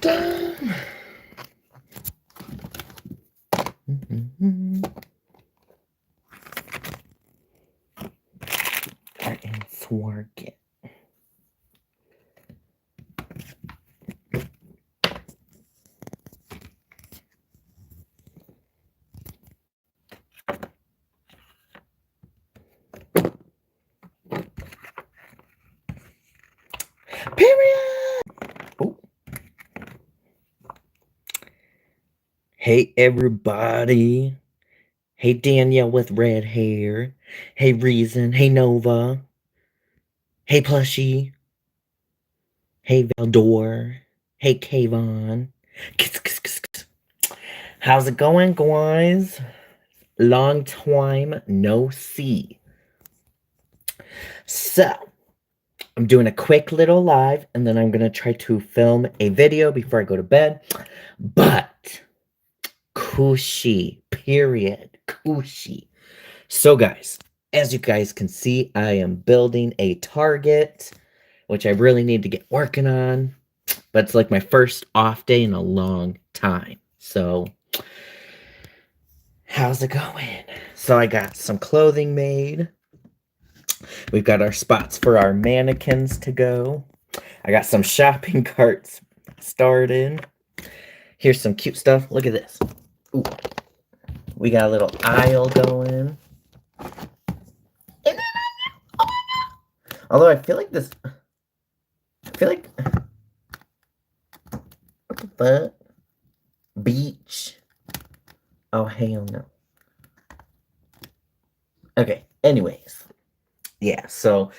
time. And twerk it. Period. Oh. Hey everybody. Hey Danielle with red hair. Hey Reason. Hey Nova. Hey Plushie. Hey Valdor. Hey Kayvon. How's it going, guys? Long time no see. So, I'm doing a quick little live, and then I'm going to try to film a video before I go to bed. But, cushy, period, cushy. So, guys, as you guys can see, I am building a target, which I really need to get working on. But it's like my first off day in a long time. So, how's it going? So, I got some clothing made. We've got our spots for our mannequins to go. I got some shopping carts started. Here's some cute stuff. Look at this. Ooh. We got a little aisle going. Although I feel like this... what the fuck? Beach. Oh, hell no. Okay, anyways. Yeah, so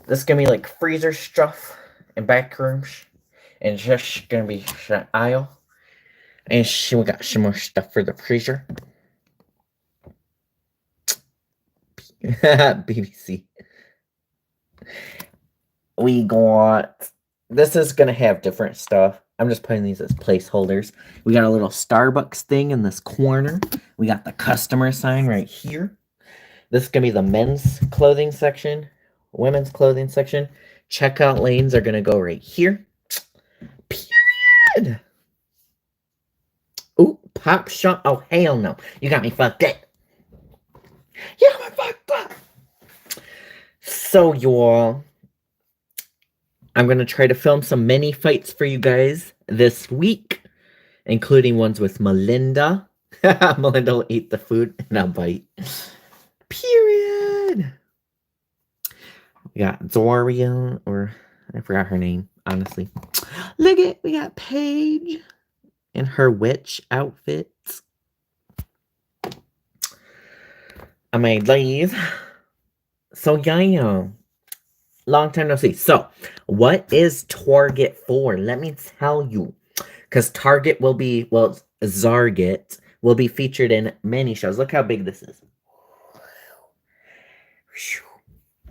this is gonna be like freezer stuff and back rooms. And it's just gonna be an aisle. And we got some more stuff for the freezer. BBC. We got... This is gonna have different stuff. I'm just putting these as placeholders. We got a little Starbucks thing in this corner. We got the customer sign right here. This is gonna be the men's clothing section, women's clothing section. Checkout lanes are gonna go right here. Period. Ooh, pop shop. Oh, hell no. You got me fucked up. You got me fucked up. So, y'all, I'm going to try to film some mini fights for you guys this week, including ones with Melinda. Melinda will eat the food and I'll bite. Period. We got Zoria, or I forgot her name, honestly. Look at, we got Paige in her witch outfits. I made these. So, yeah. Long time no see. So, what is Target for? Let me tell you. Because Target will be, well, Zarget will be featured in many shows. Look how big this is.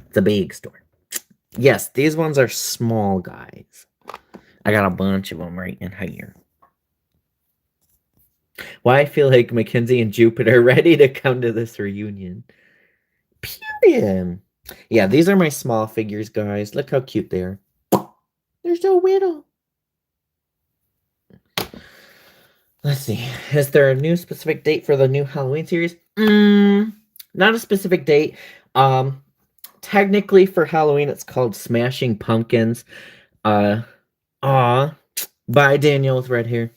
It's a big store. Yes, these ones are small, guys. I got a bunch of them right in here. Why I feel like Mackenzie and Jupiter are ready to come to this reunion. Period. Yeah, these are my small figures, guys. Look how cute they are. There's no widow. Let's see. Is there a new specific date for the new Halloween series? Not a specific date. Technically for Halloween, it's called Smashing Pumpkins. By Daniel with red hair.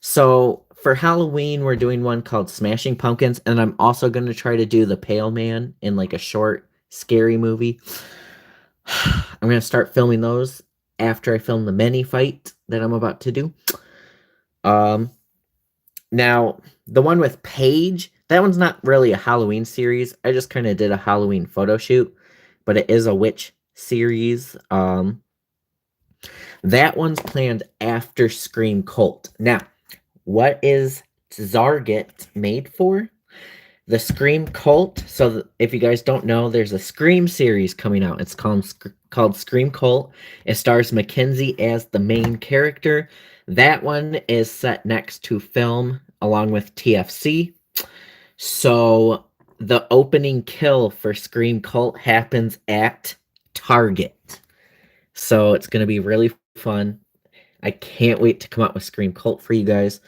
So for Halloween, we're doing one called Smashing Pumpkins, and I'm also going to try to do the Pale Man in like a short, scary movie. I'm going to start filming those after I film the mini fight that I'm about to do. Now, the one with Paige, that one's not really a Halloween series. I just kind of did a Halloween photo shoot, but it is a witch series. That one's planned after Scream Cult. Now, what is Zarget made for? The Scream Cult. So if you guys don't know, there's a Scream series coming out. It's called Scream Cult. It stars Mackenzie as the main character. That one is set next to film along with TFC. So the opening kill for Scream Cult happens at Target. So it's going to be really fun. I can't wait to come out with Scream Cult for you guys.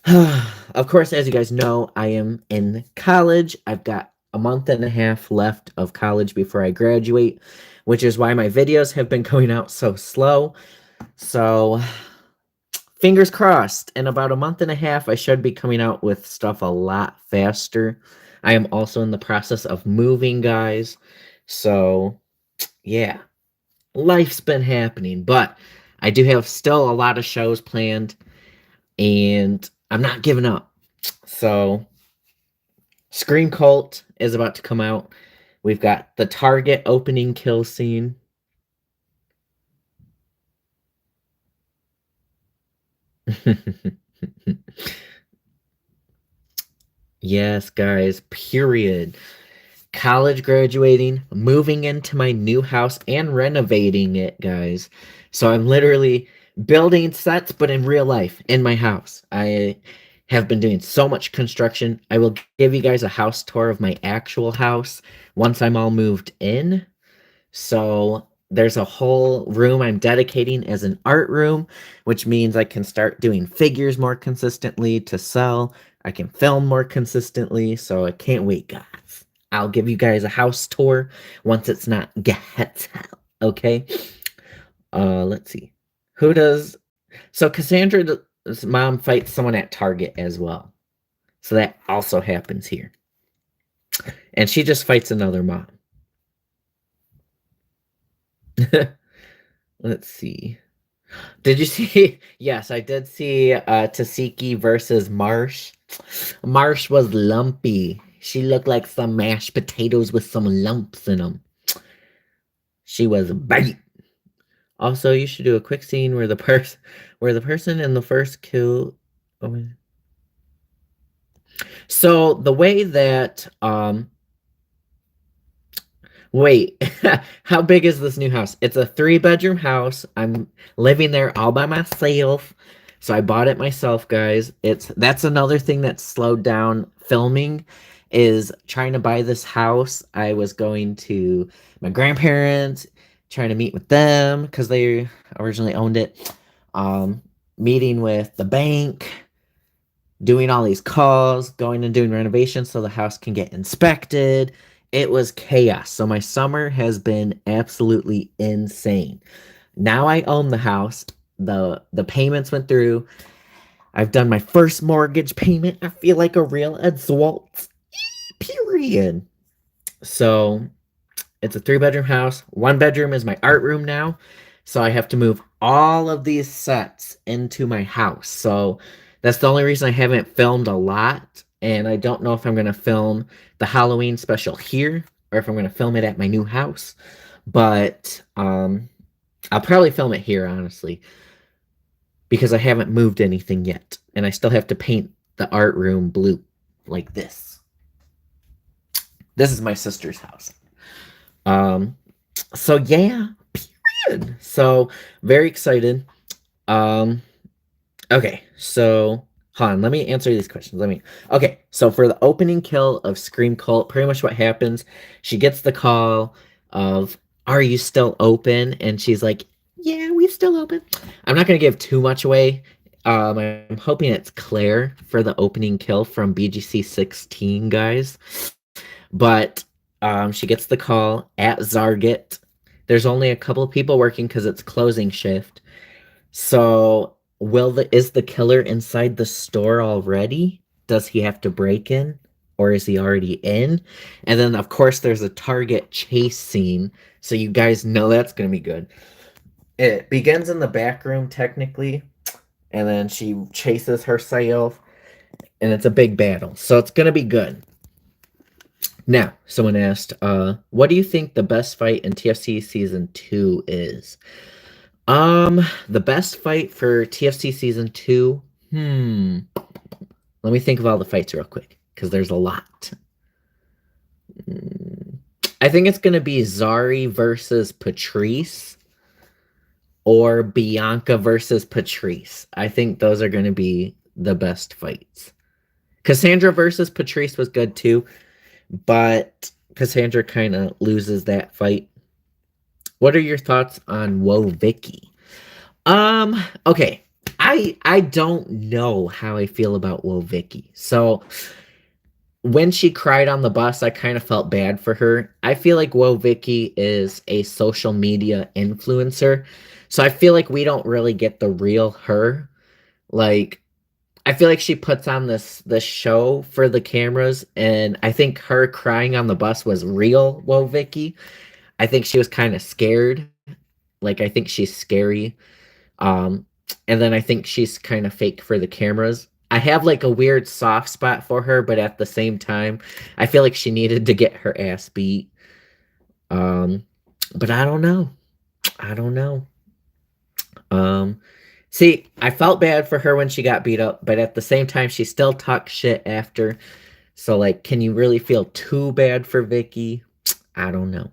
Of course, as you guys know, I am in college. I've got a month and a half left of college before I graduate, which is why my videos have been going out so slow. So, fingers crossed. In about a month and a half, I should be coming out with stuff a lot faster. I am also in the process of moving, guys. So, yeah, life's been happening, but I do have still a lot of shows planned, and I'm not giving up. So, Scream Cult is about to come out. We've got the Target opening kill scene. Yes, guys, period. College graduating, moving into my new house, and renovating it, guys. So I'm literally building sets, but in real life, in my house. I have been doing so much construction. I will give you guys a house tour of my actual house once I'm all moved in. So there's a whole room I'm dedicating as an art room, which means I can start doing figures more consistently to sell. I can film more consistently, so I can't wait, guys. I'll give you guys a house tour once it's not ghetto, okay? Let's see. Who does... So Cassandra's mom fights someone at Target as well. So that also happens here. And she just fights another mom. Let's see. Did you see? Yes, I did see Tasiki versus Marsh. Marsh was lumpy. She looked like some mashed potatoes with some lumps in them. She was bite. Also, you should do a quick scene where the person in the first kill. Oh, so the way that wait, how big is this new house? It's a 3-bedroom house. I'm living there all by myself. So I bought it myself, guys. That's another thing that slowed down filming is trying to buy this house. I was going to my grandparents, trying to meet with them because they originally owned it. Meeting with the bank, doing all these calls, going and doing renovations so the house can get inspected. It was chaos. So my summer has been absolutely insane. Now I own the house. The payments went through. I've done my first mortgage payment. I feel like a real adult. Period. So it's a 3-bedroom house. 1 bedroom is my art room now. So I have to move all of these sets into my house. So that's the only reason I haven't filmed a lot. And I don't know if I'm going to film the Halloween special here or if I'm going to film it at my new house. But I'll probably film it here, honestly, because I haven't moved anything yet. And I still have to paint the art room blue like this. This is my sister's house. So yeah, period. So very excited. Okay, so hold on, let me answer these questions. Okay, so for the opening kill of Scream Cult, pretty much what happens, she gets the call of, are you still open? And she's like, yeah, we still open. I'm not gonna give too much away. I'm hoping it's Claire for the opening kill from BGC 16, guys. But she gets the call at Zarget. There's only a couple of people working because it's closing shift. So is the killer inside the store already? Does he have to break in? Or is he already in? And then, of course, there's a Target chase scene. So you guys know that's going to be good. It begins in the back room, technically. And then she chases herself. And it's a big battle. So it's going to be good. Now, someone asked, what do you think the best fight in TFC Season 2 is? The best fight for TFC Season 2? Let me think of all the fights real quick, because there's a lot. I think it's going to be Zari versus Patrice, or Bianca versus Patrice. I think those are going to be the best fights. Cassandra versus Patrice was good too, but Cassandra kind of loses that fight. What are your thoughts on Whoa Vicky? Okay. I don't know how I feel about Vicky. So when she cried on the bus, I kind of felt bad for her. I feel like Vicky is a social media influencer. So I feel like we don't really get the real her. Like I feel like she puts on this show for the cameras, and I think her crying on the bus was real Vicky. I think she was kind of scared. Like I think she's scary. Um, and then I think she's kind of fake for the cameras. I have like a weird soft spot for her, but at the same time, I feel like she needed to get her ass beat. Um, but I don't know. I don't know. Um, See, I felt bad for her when she got beat up, but at the same time, she still talked shit after. So, like, can you really feel too bad for Vicky? I don't know.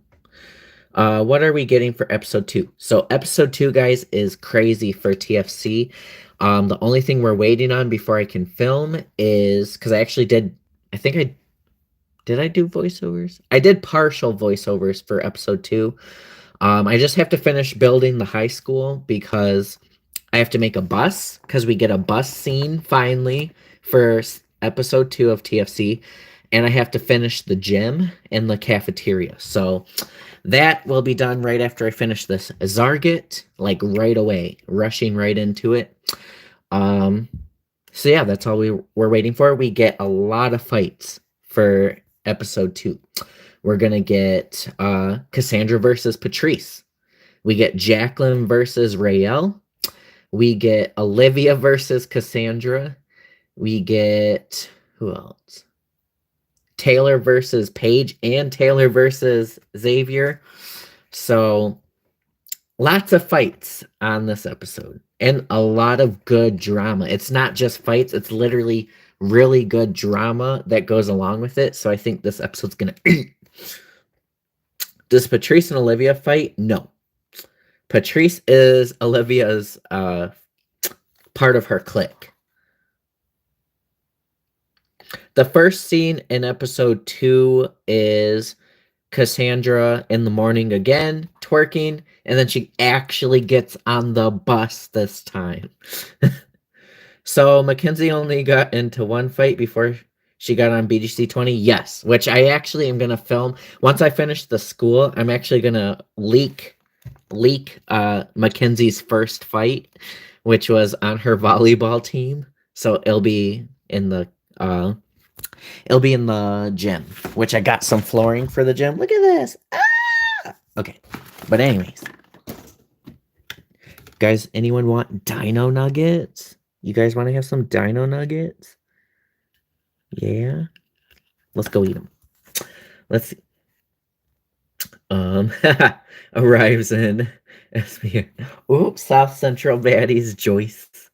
What are we getting for episode 2? So episode 2, guys, is crazy for TFC. The only thing we're waiting on before I can film is because I actually did. I think I do voiceovers. I did partial voiceovers for episode 2. I just have to finish building the high school because I have to make a bus because we get a bus scene finally for episode 2 of TFC, and I have to finish the gym and the cafeteria. So that will be done right after I finish this Zarget, like right away, rushing right into it. Um, so yeah, that's all we're waiting for. We get a lot of fights for episode 2. We're gonna get Cassandra versus Patrice. We get Jacqueline versus Rael. We get Olivia versus Cassandra. We get who else? Taylor versus Paige and Taylor versus Xavier. So lots of fights on this episode and a lot of good drama. It's not just fights, it's literally really good drama that goes along with it. So I think this episode's gonna Does Patrice and Olivia fight? No. Patrice is Olivia's part of her clique. The first scene in episode 2 is Cassandra in the morning again, twerking, and then she actually gets on the bus this time. So Mackenzie only got into one fight before she got on BGC 20. Yes, which I actually am gonna film once I finish the school. I'm actually gonna leak Mackenzie's first fight, which was on her volleyball team. So it'll be in the gym, which I got some flooring for the gym. Look at this. Ah! Okay. But anyways, guys, anyone want dino nuggets? You guys want to have some dino nuggets? Yeah. Let's go eat them. Let's see. Arrives in SBR. Oops, South Central Baddies Joyce.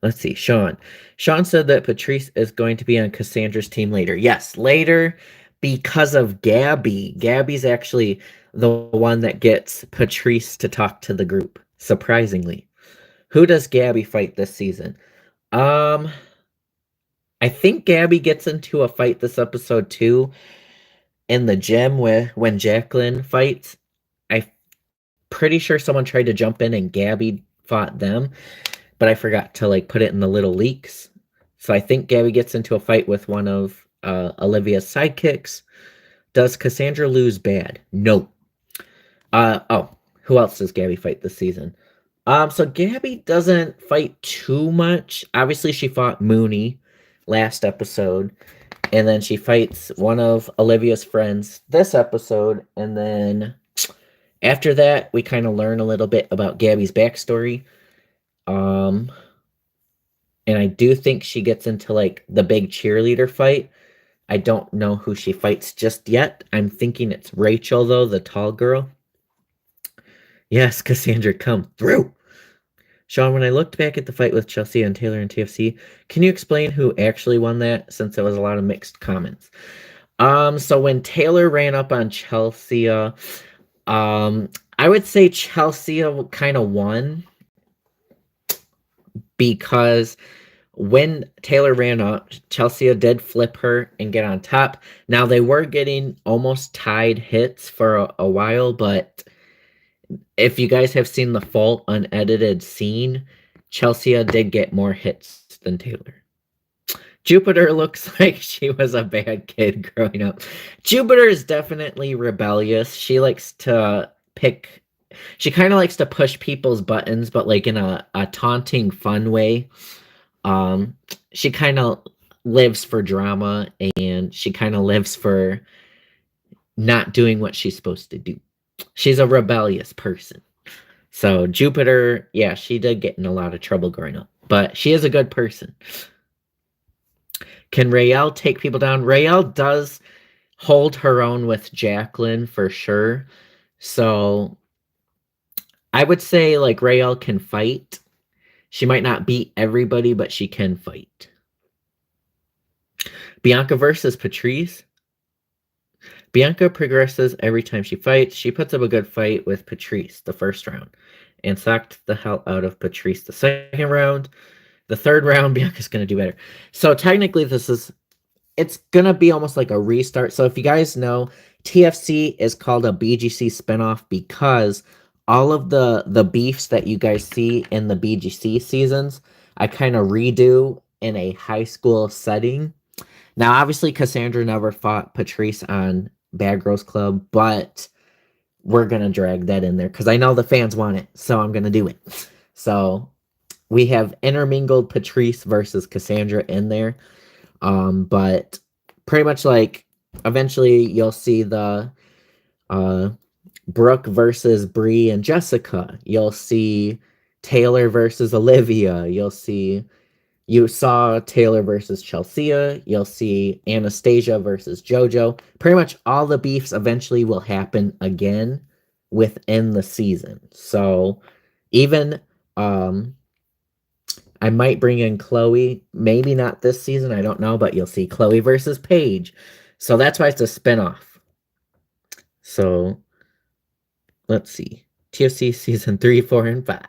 Let's see, Sean. Sean said that Patrice is going to be on Cassandra's team later. Yes, later because of Gabby. Gabby's actually the one that gets Patrice to talk to the group, surprisingly. Who does Gabby fight this season? I think Gabby gets into a fight this episode too in the gym when Jacqueline fights. I'm pretty sure someone tried to jump in and Gabby fought them, but I forgot to like put it in the little leaks. So I think Gabby gets into a fight with one of Olivia's sidekicks. Does Cassandra lose bad? No. Who else does Gabby fight this season? So Gabby doesn't fight too much. Obviously, she fought Mooney last episode, and then she fights one of Olivia's friends this episode, and then after that, we kind of learn a little bit about Gabby's backstory. And I do think she gets into like the big cheerleader fight. I don't know who she fights just yet. I'm thinking it's Rachel, though, the tall girl. Yes, Cassandra, come through. Sean, when I looked back at the fight with Chelsea and Taylor and TFC, can you explain who actually won that, since there was a lot of mixed comments? So when Taylor ran up on Chelsea, I would say Chelsea kind of won because when Taylor ran up, Chelsea did flip her and get on top. Now, they were getting almost tied hits for a while, but if you guys have seen the full unedited scene, Chelsea did get more hits than Taylor. Jupiter looks like she was a bad kid growing up. Jupiter is definitely rebellious. She likes to pick, she kind of likes to push people's buttons, but like in a taunting, fun way. Um, she kind of lives for drama and she kind of lives for not doing what she's supposed to do. She's a rebellious person. So Jupiter, yeah, she did get in a lot of trouble growing up, but she is a good person. Can Raelle take people down? Raelle does hold her own with Jacqueline for sure. So I would say like Raelle can fight. She might not beat everybody, but she can fight. Bianca versus Patrice. Bianca progresses every time she fights. She puts up a good fight with Patrice the first round and sucked the hell out of Patrice the second round. The third round, Bianca's going to do better. So technically it's going to be almost like a restart. So if you guys know, TFC is called a BGC spinoff because all of the beefs that you guys see in the BGC seasons, I kind of redo in a high school setting. Now, obviously, Cassandra never fought Patrice on Bad Girls Club, but we're going to drag that in there because I know the fans want it, so I'm going to do it. So we have intermingled Patrice versus Cassandra in there. But pretty much like eventually you'll see the Brooke versus Bree and Jessica. You'll see Taylor versus Olivia. You saw Taylor versus Chelsea. You'll see Anastasia versus JoJo. Pretty much all the beefs eventually will happen again within the season. So even I might bring in Chloe. Maybe not this season. I don't know, but you'll see Chloe versus Paige. So that's why it's a spinoff. So let's see. TFC season 3, 4, and 5.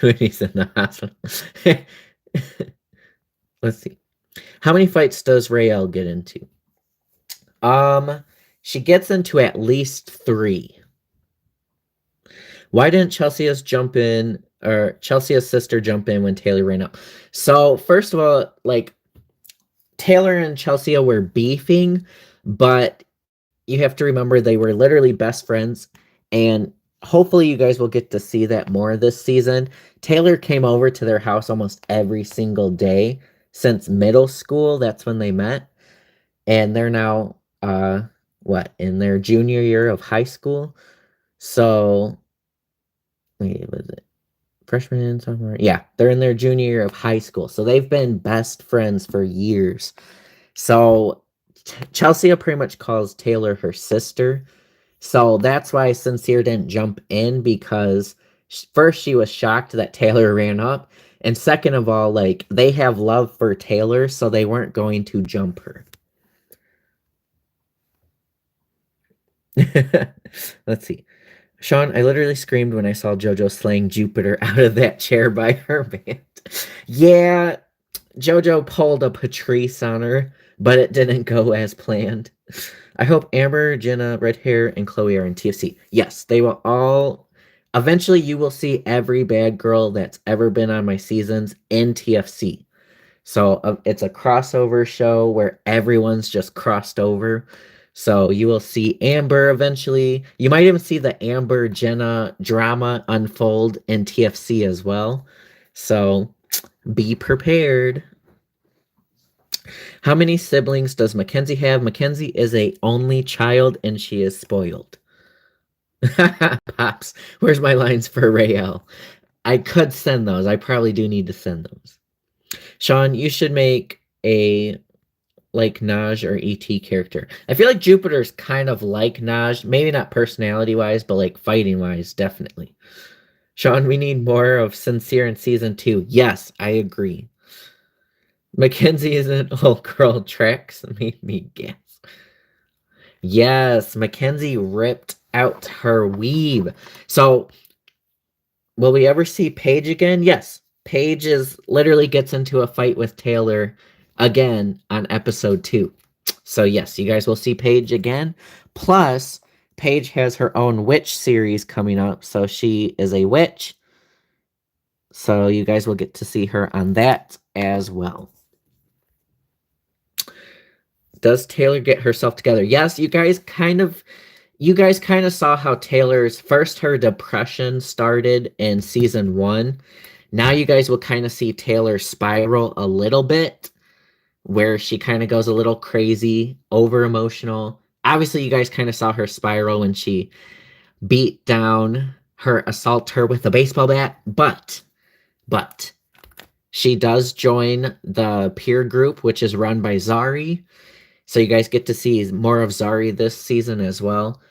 When he's in the hospital. Let's see. How many fights does Raelle get into? She gets into at least 3. Why didn't Chelsea's sister jump in when Taylor ran up? So first of all, like Taylor and Chelsea were beefing, but you have to remember they were literally best friends, and hopefully you guys will get to see that more this season. Taylor came over to their house almost every single day since middle school. That's when they met, and they're now in their junior year of high school. So wait, was it freshman, sophomore? Yeah, they're in their junior year of high school. So they've been best friends for years. So Chelsea pretty much calls Taylor her sister. So that's why Sincere didn't jump in, because first she was shocked that Taylor ran up. And second of all, like they have love for Taylor, so they weren't going to jump her. Let's see. Sean, I literally screamed when I saw JoJo slaying Jupiter out of that chair by her band. Yeah, JoJo pulled a Patrice on her, but it didn't go as planned. I hope Amber, Jenna, Red Hair, and Chloe are in TFC. Yes, they will all. Eventually, you will see every bad girl that's ever been on my seasons in TFC. So it's a crossover show where everyone's just crossed over. So you will see Amber eventually. You might even see the Amber Jenna drama unfold in TFC as well. So be prepared. How many siblings does Mackenzie have? Mackenzie is a only child and she is spoiled. Pops, where's my lines for Raelle? I could send those. I probably do need to send those. Sean, you should make a like Naj or ET character. I feel like Jupiter's kind of like Naj, maybe not personality wise, but like fighting wise, definitely. Sean, we need more of Sincere in season 2. Yes, I agree. Mackenzie isn't old girl tracks made me guess. Yes, Mackenzie ripped out her weave. So will we ever see Paige again? Yes. Paige literally gets into a fight with Taylor again on episode 2. So yes, you guys will see Paige again. Plus, Paige has her own witch series coming up, so she is a witch. So you guys will get to see her on that as well. Does Taylor get herself together? Yes, you guys kind of saw how Taylor's first her depression started in season 1. Now you guys will kind of see Taylor spiral a little bit, where she kind of goes a little crazy, over emotional. Obviously, you guys kind of saw her spiral when she beat down her assaulter with a baseball bat, but she does join the peer group, which is run by Zari. So you guys get to see more of Zari this season as well.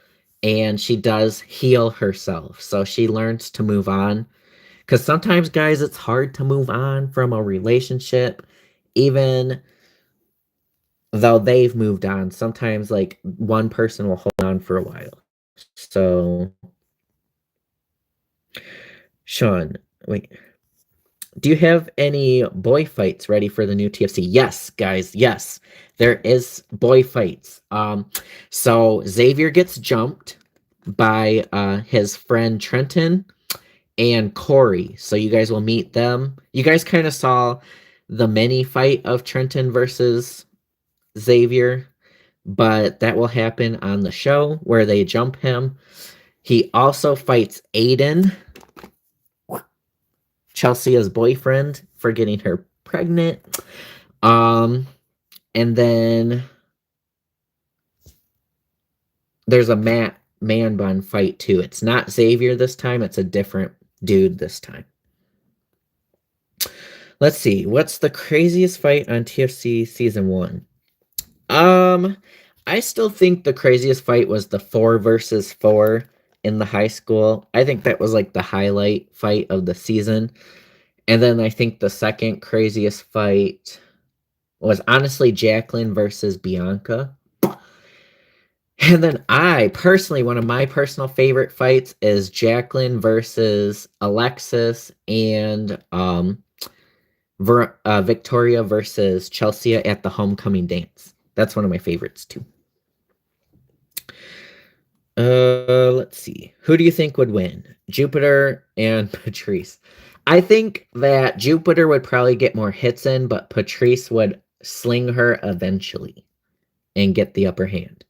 And she does heal herself. So she learns to move on. Because sometimes, guys, it's hard to move on from a relationship, even though they've moved on. Sometimes, like, one person will hold on for a while. So, Sean, wait. Do you have any boy fights ready for the new TFC? Yes, guys, yes. There is boy fights. So Xavier gets jumped by his friend Trenton and Corey. So you guys will meet them. You guys kind of saw the mini fight of Trenton versus Xavier, but that will happen on the show where they jump him. He also fights Aiden, Chelsea's boyfriend, for getting her pregnant. And then there's a man bun fight too. It's not Xavier this time, it's a different dude this time. Let's see, what's the craziest fight on TFC season 1? I still think the craziest fight was the 4 versus 4 in the high school. I think that was like the highlight fight of the season. And then I think the second craziest fight was honestly Jacqueline versus Bianca. And then one of my personal favorite fights is Jacqueline versus Alexis and Victoria versus Chelsea at the homecoming dance. That's one of my favorites too. Let's see. Who do you think would win? Jupiter and Patrice. I think that Jupiter would probably get more hits in, but Patrice would sling her eventually and get the upper hand.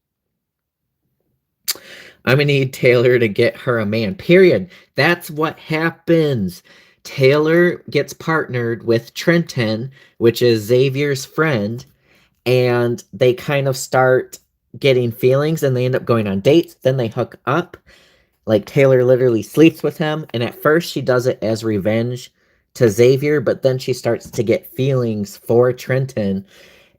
I'm gonna need Taylor to get her a man, period. That's what happens. Taylor gets partnered with Trenton, which is Xavier's friend, and they kind of start getting feelings, and they end up going on dates. Then they hook up. Like, Taylor literally sleeps with him, and at first she does it as revenge to Xavier, but then she starts to get feelings for Trenton,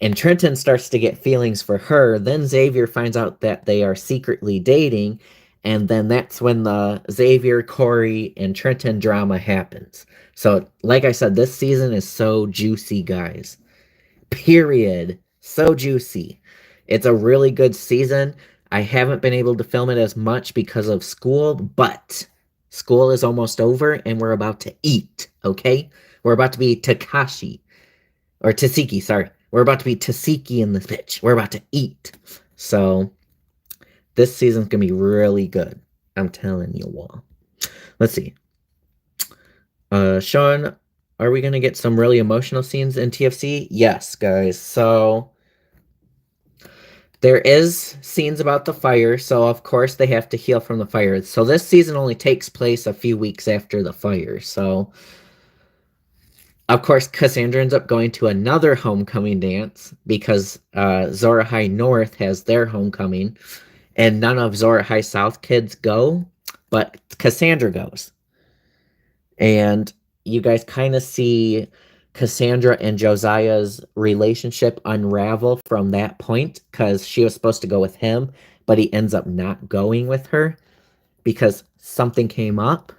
and Trenton starts to get feelings for her. Then Xavier finds out that they are secretly dating, and then that's when the Xavier, Corey, and Trenton drama happens. So, like I said, this season is so juicy, guys. Period. So juicy. It's a really good season. I haven't been able to film it as much because of school, but school is almost over and we're about to eat, okay? We're about to be Takashi. Or Tasiki, sorry. We're about to be Tasiki in this bitch. We're about to eat. So, this season's gonna be really good. I'm telling you all. Let's see. Sean, are we gonna get some really emotional scenes in TFC? Yes, guys. So, there is scenes about the fire, so of course they have to heal from the fire. So this season only takes place a few weeks after the fire. So, of course, Cassandra ends up going to another homecoming dance because Zora High North has their homecoming, and none of Zora High South kids go, but Cassandra goes. And you guys kind of see Cassandra and Josiah's relationship unravel from that point, because she was supposed to go with him, but he ends up not going with her because something came up.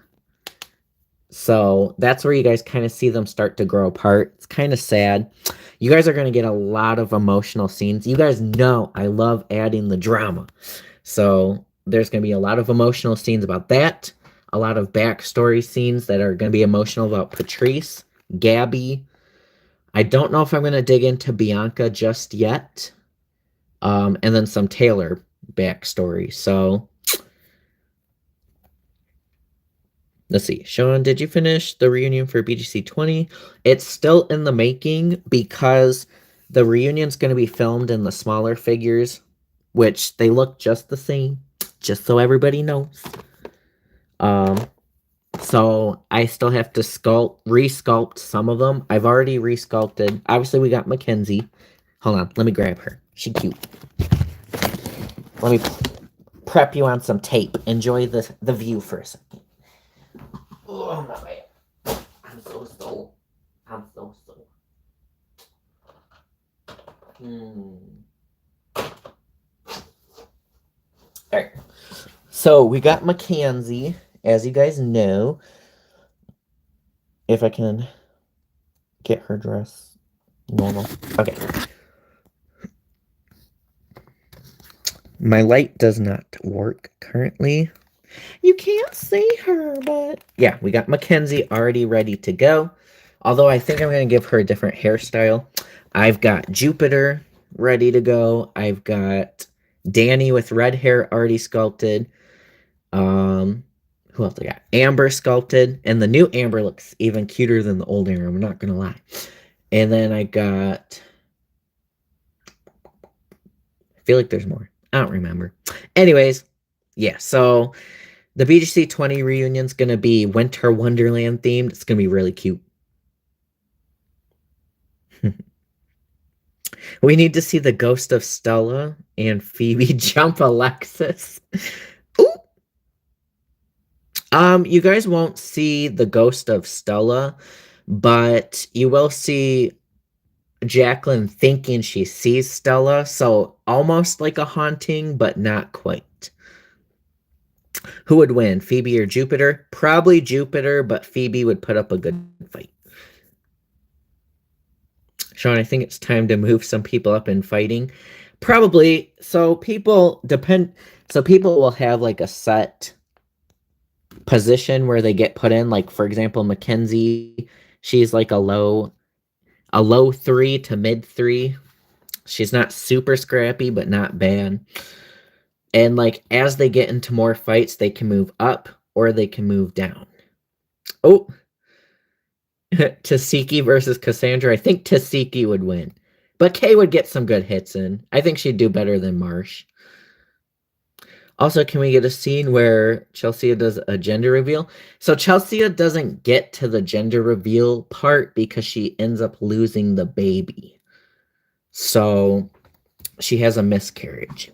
So that's where you guys kind of see them start to grow apart. It's kind of sad. You guys are going to get a lot of emotional scenes. You guys know I love adding the drama. So there's going to be a lot of emotional scenes about that. A lot of backstory scenes that are going to be emotional about Patrice, Gabby. I don't know if I'm going to dig into Bianca just yet. And then some Taylor backstory. So let's see. Sean, did you finish the reunion for BGC 20? It's still in the making because the reunion's going to be filmed in the smaller figures, which they look just the same, just so everybody knows. So I still have to resculpt some of them. I've already resculpted. Obviously, we got Mackenzie. Hold on, let me grab her. She cute. Let me prep you on some tape. Enjoy the view for a second. Oh my bad. I'm so sore. I'm so sore. Alright. So we got Mackenzie, as you guys know. If I can get her dress normal. Okay. My light does not work currently. You can't see her, but... Yeah, we got Mackenzie already ready to go. Although I think I'm going to give her a different hairstyle. I've got Jupiter ready to go. I've got Danny with red hair already sculpted. Who else I got? Amber sculpted. And the new Amber looks even cuter than the old Amber, I'm not going to lie. And then I got... I feel like there's more. I don't remember. Anyways, yeah, so the BGC 20 reunion's going to be Winter Wonderland themed. It's going to be really cute. We need to see the ghost of Stella and Phoebe jump Alexis. Ooh. You guys won't see the ghost of Stella, but you will see Jacqueline thinking she sees Stella, so almost like a haunting, but not quite. Who would win, Phoebe or Jupiter? Probably Jupiter, but Phoebe would put up a good fight. Sean, I think it's time to move some people up in fighting. Probably. So people will have like a set position where they get put in. Like, for example, Mackenzie, she's like a low 3 to mid 3. She's not super scrappy, but not bad. And like as they get into more fights, they can move up or they can move down. Oh, Tasiki versus Cassandra. I think Tasiki would win, but Kay would get some good hits in. I think she'd do better than Marsh. Also, can we get a scene where Chelsea does a gender reveal? So Chelsea doesn't get to the gender reveal part because she ends up losing the baby. So she has a miscarriage.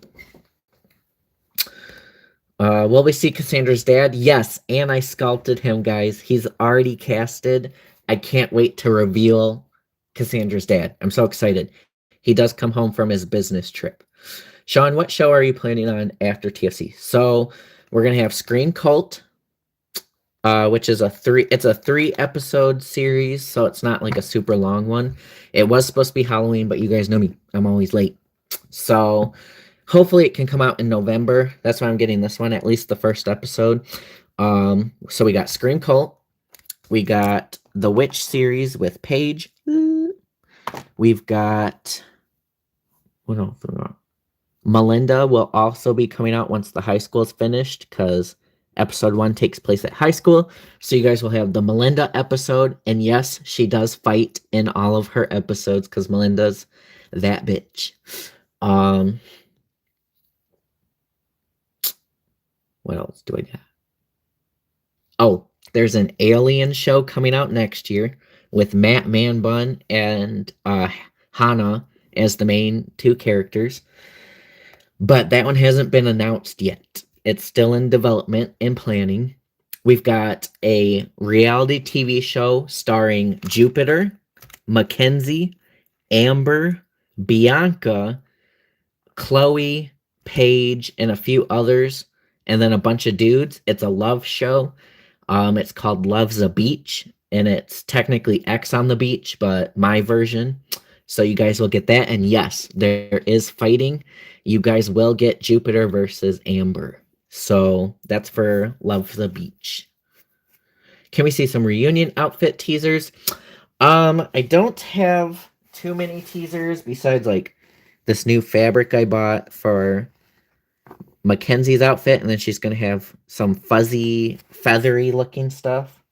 Will we see Cassandra's dad? Yes, and I sculpted him, guys. He's already casted. I can't wait to reveal Cassandra's dad. I'm so excited. He does come home from his business trip. Sean, what show are you planning on after TFC? So we're gonna have Screen Cult, which is a 3-episode series, so it's not like a super long one. It was supposed to be Halloween, but you guys know me. I'm always late. So hopefully it can come out in November. That's why I'm getting this one, at least the first episode. So we got Scream Cult. We got the Witch series with Paige. We've got... What else? Melinda will also be coming out once the high school is finished, because episode 1 takes place at high school. So you guys will have the Melinda episode. And yes, she does fight in all of her episodes because Melinda's that bitch. What else do I got? Oh, there's an Alien show coming out next year with Matt Manbun and Hannah as the main 2 characters. But that one hasn't been announced yet. It's still in development and planning. We've got a reality TV show starring Jupiter, Mackenzie, Amber, Bianca, Chloe, Paige, and a few others, and then a bunch of dudes. It's a love show. It's called Love's a Beach, and it's technically X on the Beach, but my version. So you guys will get that. And yes, there is fighting. You guys will get Jupiter versus Amber. So that's for Love the Beach. Can we see some reunion outfit teasers? I don't have too many teasers besides like this new fabric I bought for Mackenzie's outfit, and then she's going to have some fuzzy, feathery looking stuff.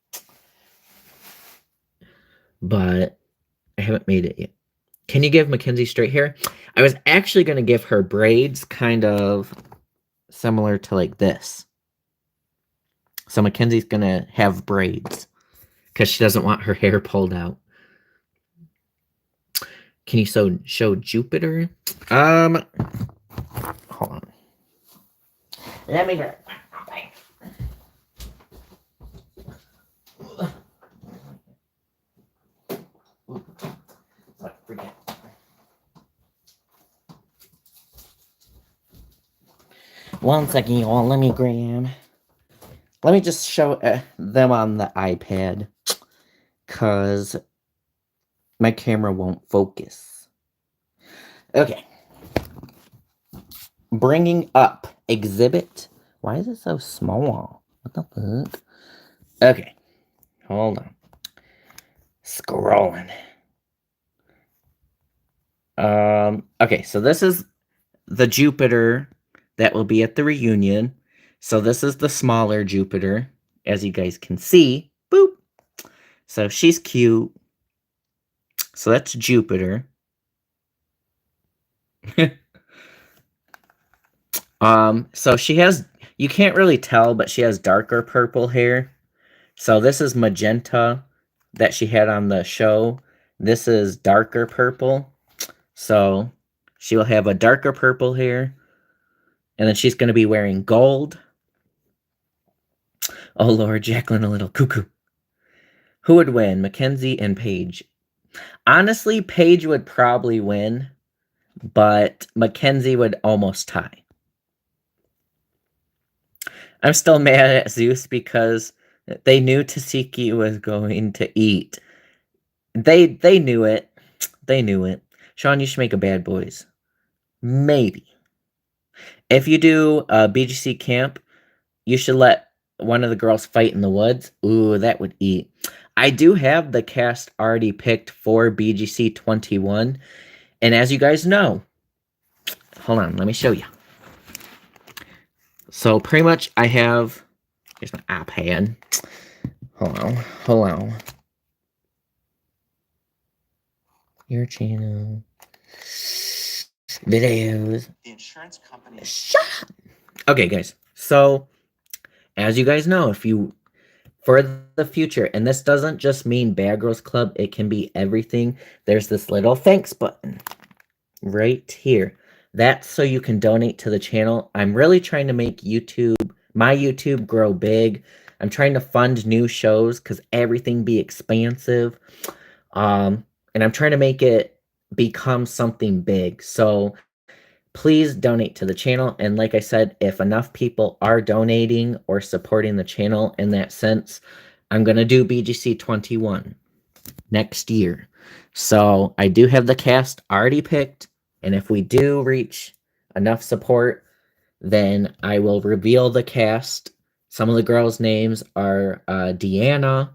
But I haven't made it yet. Can you give Mackenzie straight hair? I was actually going to give her braids, kind of similar to like this. So Mackenzie's going to have braids because she doesn't want her hair pulled out. Can you show Jupiter? Hold on. Let me get forget. One second, y'all. Let me grab. Let me just show them on the iPad, because my camera won't focus. Okay. Bringing up exhibit. Why is it so small? What the fuck? Okay. Hold on. Scrolling. Okay, so this is the Jupiter that will be at the reunion. So this is the smaller Jupiter, as you guys can see. Boop. So she's cute. So that's Jupiter. So she has, you can't really tell, but she has darker purple hair. So this is magenta that she had on the show. This is darker purple. So she will have a darker purple hair. And then she's going to be wearing gold. Oh, Lord, Jacqueline a little cuckoo. Who would win, Mackenzie and Paige? Honestly, Paige would probably win, but Mackenzie would almost tie. I'm still mad at Zeus because they knew Tasiki was going to eat. They knew it. They knew it. Sean, you should make a Bad Boys. Maybe. If you do a BGC camp, you should let one of the girls fight in the woods. Ooh, that would eat. I do have the cast already picked for BGC 21. And as you guys know, hold on, let me show you. So pretty much I have, here's my iPad. Hold on. Your channel. Videos. The insurance company. Shut up! Okay, guys. So, as you guys know, if you, for the future, and this doesn't just mean Bad Girls Club, it can be everything. There's this little thanks button right here. That's so you can donate to the channel. I'm really trying to make my YouTube grow big. I'm trying to fund new shows because everything be expansive. And I'm trying to make it become something big. So please donate to the channel. And like I said, if enough people are donating or supporting the channel in that sense, I'm going to do BGC 21 next year. So I do have the cast already picked. And if we do reach enough support, then I will reveal the cast. Some of the girls' names are Deanna.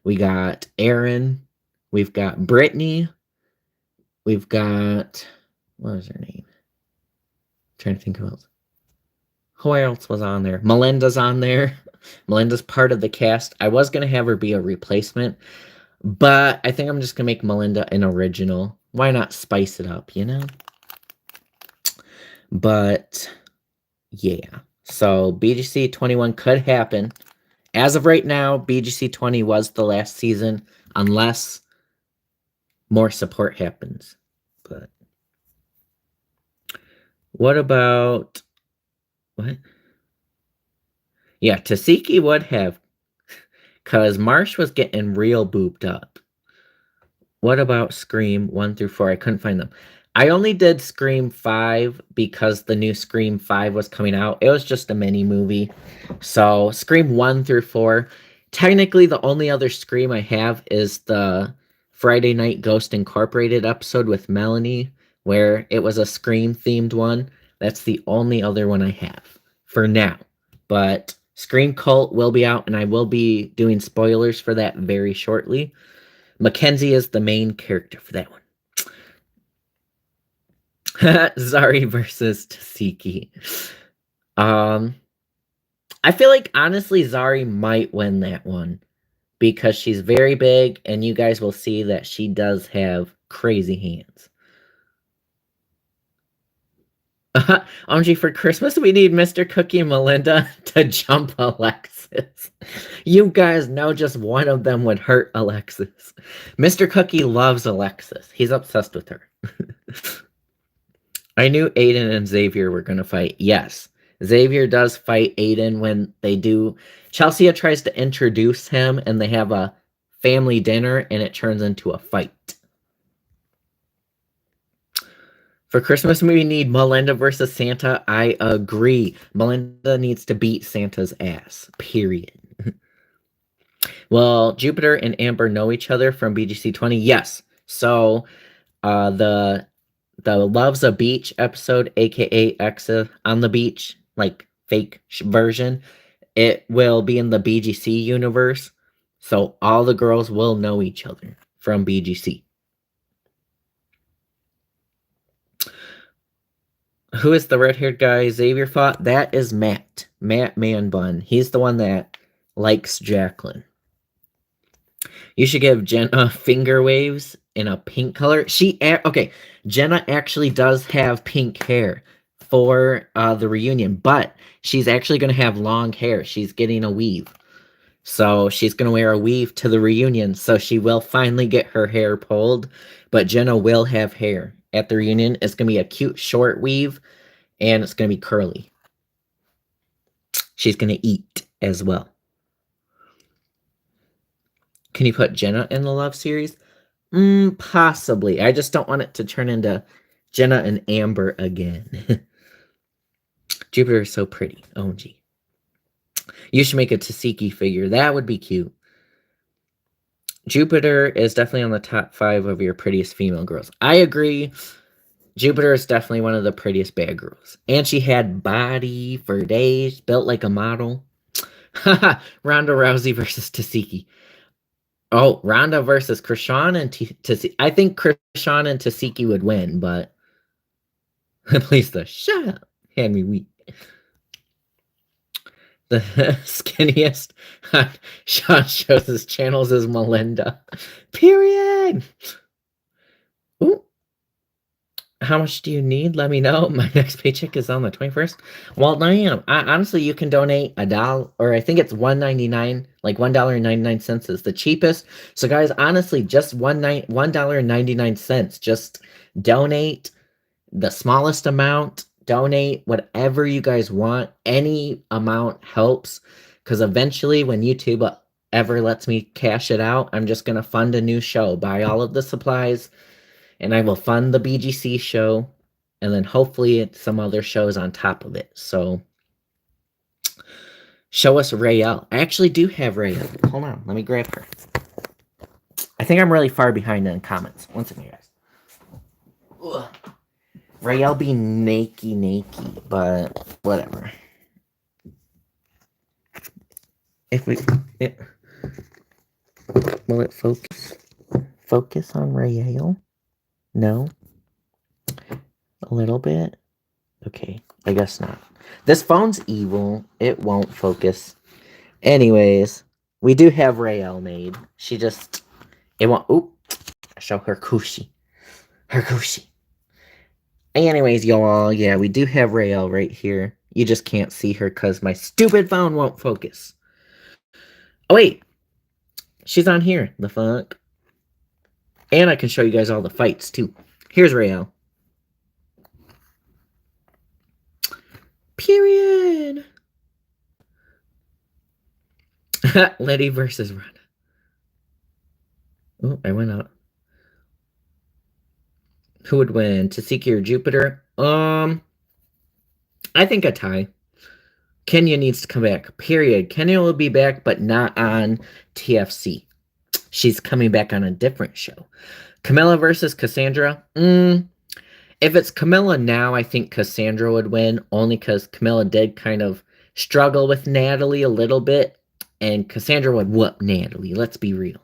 We got Erin. We've got Brittany. We've got, what was her name? Trying to think who else. Who else was on there? Melinda's on there. Melinda's part of the cast. I was going to have her be a replacement, but I think I'm just going to make Melinda an original. Why not spice it up, you know? But, yeah. So, BGC 21 could happen. As of right now, BGC 20 was the last season, unless more support happens. But what about what? Yeah, Tasiki would have, because Marsh was getting real booped up. What about Scream 1 through 4? I couldn't find them. I only did Scream 5 because the new Scream 5 was coming out. It was just a mini movie. So Scream 1 through 4. Technically, the only other Scream I have is the Friday Night Ghost Incorporated episode with Melanie, where it was a Scream-themed one. That's the only other one I have for now. But Scream Cult will be out, and I will be doing spoilers for that very shortly. Mackenzie is the main character for that one. Zari versus Tasiki. I feel like honestly Zari might win that one because she's very big and you guys will see that she does have crazy hands. Anji, for Christmas we need Mr. Cookie and Melinda to jump Alexis. You guys know just one of them would hurt Alexis. Mr. Cookie loves Alexis. He's obsessed with her. I knew Aiden and Xavier were going to fight. Yes. Xavier does fight Aiden when they do. Chelsea tries to introduce him and they have a family dinner and it turns into a fight. For Christmas, we need Melinda versus Santa. I agree. Melinda needs to beat Santa's ass. Period. Well, Jupiter and Amber know each other from BGC 20. Yes. So, the Love's a Beach episode, aka Exa on the Beach, like fake version, it will be in the BGC universe. So all the girls will know each other from BGC. Who is the red-haired guy Xavier fought? That is Matt. Matt Manbun. He's the one that likes Jacqueline. You should give Jenna finger waves in a pink color. Okay, Jenna actually does have pink hair for the reunion, but she's actually going to have long hair. She's getting a weave. So she's going to wear a weave to the reunion, so she will finally get her hair pulled, but Jenna will have hair at the reunion. It's going to be a cute short weave, and it's going to be curly. She's going to eat as well. Can you put Jenna in the love series? Possibly. I just don't want it to turn into Jenna and Amber again. Jupiter is so pretty. OMG. You should make a Tasiki figure. That would be cute. Jupiter is definitely on the top 5 of your prettiest female girls. I agree. Jupiter is definitely one of the prettiest bad girls. And she had body for days, built like a model. Haha, Ronda Rousey versus Tasiki. Oh, Ronda versus Krishan and Tasiki. I think Krishan and Tasiki would win, but please, shut up. Hand me weak. The skinniest Sean shows his channels is Melinda. Period. Ooh. How much do you need? Let me know. My next paycheck is on the 21st. Well, damn. Honestly, you can donate $1, or I think it's $1.99, like $1.99 is the cheapest. So, guys, honestly, just $1.99. Just donate the smallest amount. Donate whatever you guys want. Any amount helps, because eventually when YouTube ever lets me cash it out, I'm just going to fund a new show, buy all of the supplies, and I will fund the BGC show, and then hopefully some other shows on top of it. So show us Raelle. I actually do have Raelle. Hold on, let me grab her. I think I'm really far behind in comments. One second, guys. Ugh. Raelle be naked, but whatever. Will it focus? Focus on Raelle? No? A little bit? Okay, I guess not. This phone's evil. It won't focus. Anyways, we do have Raelle made. It won't. Oop. Show her coochie. Her coochie. Anyways, y'all, yeah, we do have Raelle right here. You just can't see her because my stupid phone won't focus. Oh, wait. She's on here. The fuck? And I can show you guys all the fights, too. Here's Raelle. Period. Letty versus Ronda. Oh, I went out. Who would win? Tasiki or Jupiter? I think a tie. Kenya needs to come back. Period. Kenya will be back, but not on TFC. She's coming back on a different show. Camilla versus Cassandra? If it's Camilla now, I think Cassandra would win, only because Camilla did kind of struggle with Natalie a little bit, and Cassandra would whoop Natalie. Let's be real.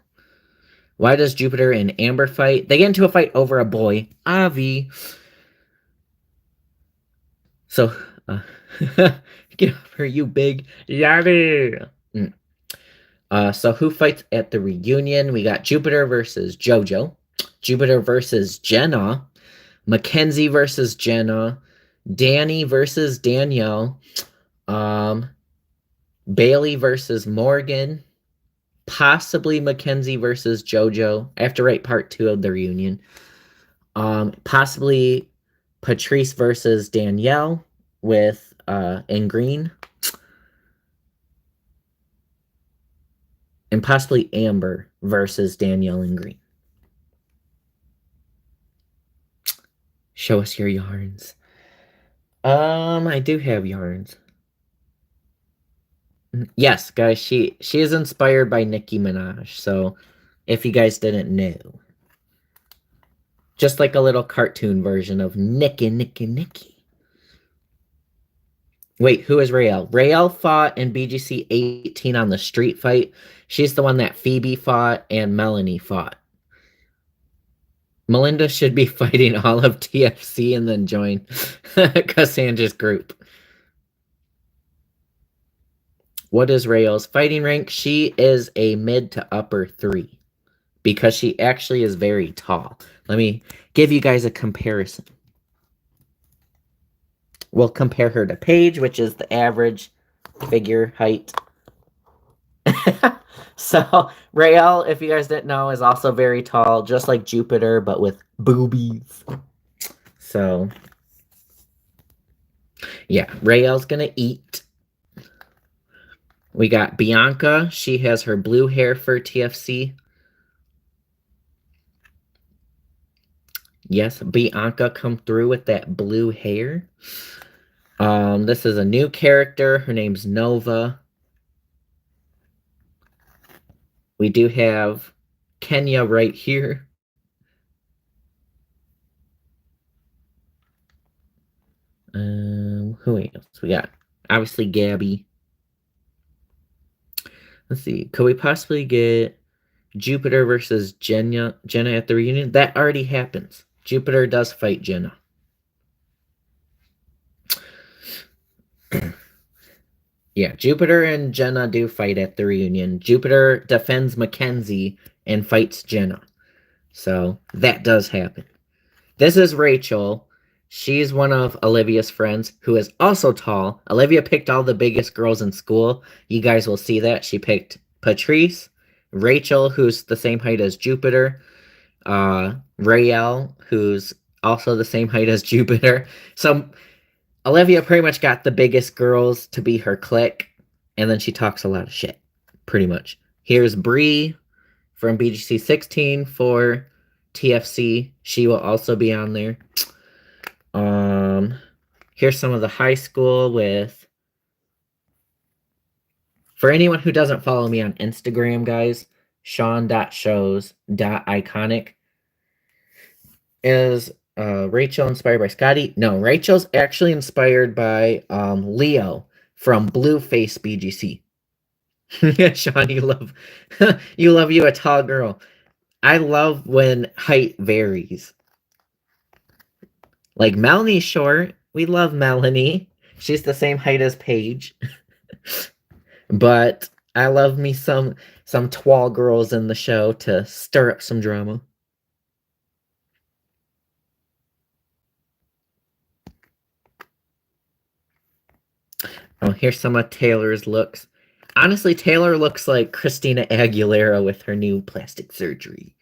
Why does Jupiter and Amber fight? They get into a fight over a boy, Avi. So, get over, you big yabby. So who fights at the reunion? We got Jupiter versus JoJo, Jupiter versus Jenna, Mackenzie versus Jenna, Danny versus Danielle, um, Bailey versus Morgan, possibly Mackenzie versus JoJo. I have to write part 2 of the reunion. Possibly Patrice versus Danielle with in green. And possibly Amber versus Danielle in green. Show us your yarns. I do have yarns. Yes, guys, she is inspired by Nicki Minaj, so if you guys didn't know. Just like a little cartoon version of Nicki. Wait, who is Raelle? Raelle fought in BGC 18 on the street fight. She's the one that Phoebe fought and Melanie fought. Melinda should be fighting all of TFC and then join Cassandra's group. What is Raelle's fighting rank? She is a mid to upper 3 because she actually is very tall. Let me give you guys a comparison. We'll compare her to Paige, which is the average figure height. So Raelle, if you guys didn't know, is also very tall, just like Jupiter, but with boobies. So yeah, Raelle's gonna eat. We got Bianca. She has her blue hair for TFC. Yes, Bianca come through with that blue hair. This is a new character. Her name's Nova. We do have Kenya right here. Who else? We got, obviously, Gabby. Let's see. Could we possibly get Jupiter versus Jenna at the reunion? That already happens. Jupiter does fight Jenna. Yeah, Jupiter and Jenna do fight at the reunion. Jupiter defends Mackenzie and fights Jenna. So that does happen. This is Rachel. She's one of Olivia's friends who is also tall. Olivia picked all the biggest girls in school. You guys will see that. She picked Patrice, Rachel, who's the same height as Jupiter, Raelle, who's also the same height as Jupiter. So Olivia pretty much got the biggest girls to be her clique, and then she talks a lot of shit, pretty much. Here's Bree from BGC 16 for TFC. She will also be on there. Here's some of the high school with... For anyone who doesn't follow me on Instagram, guys, Sean.shows.iconic is Rachel inspired by Scotty? No, Rachel's actually inspired by Leo from Blueface BGC. Yeah, Sean, you love you a tall girl. I love when height varies. Like Melanie's short. We love Melanie. She's the same height as Paige. But I love me some tall girls in the show to stir up some drama. Oh, here's some of Taylor's looks. Honestly, Taylor looks like Christina Aguilera with her new plastic surgery.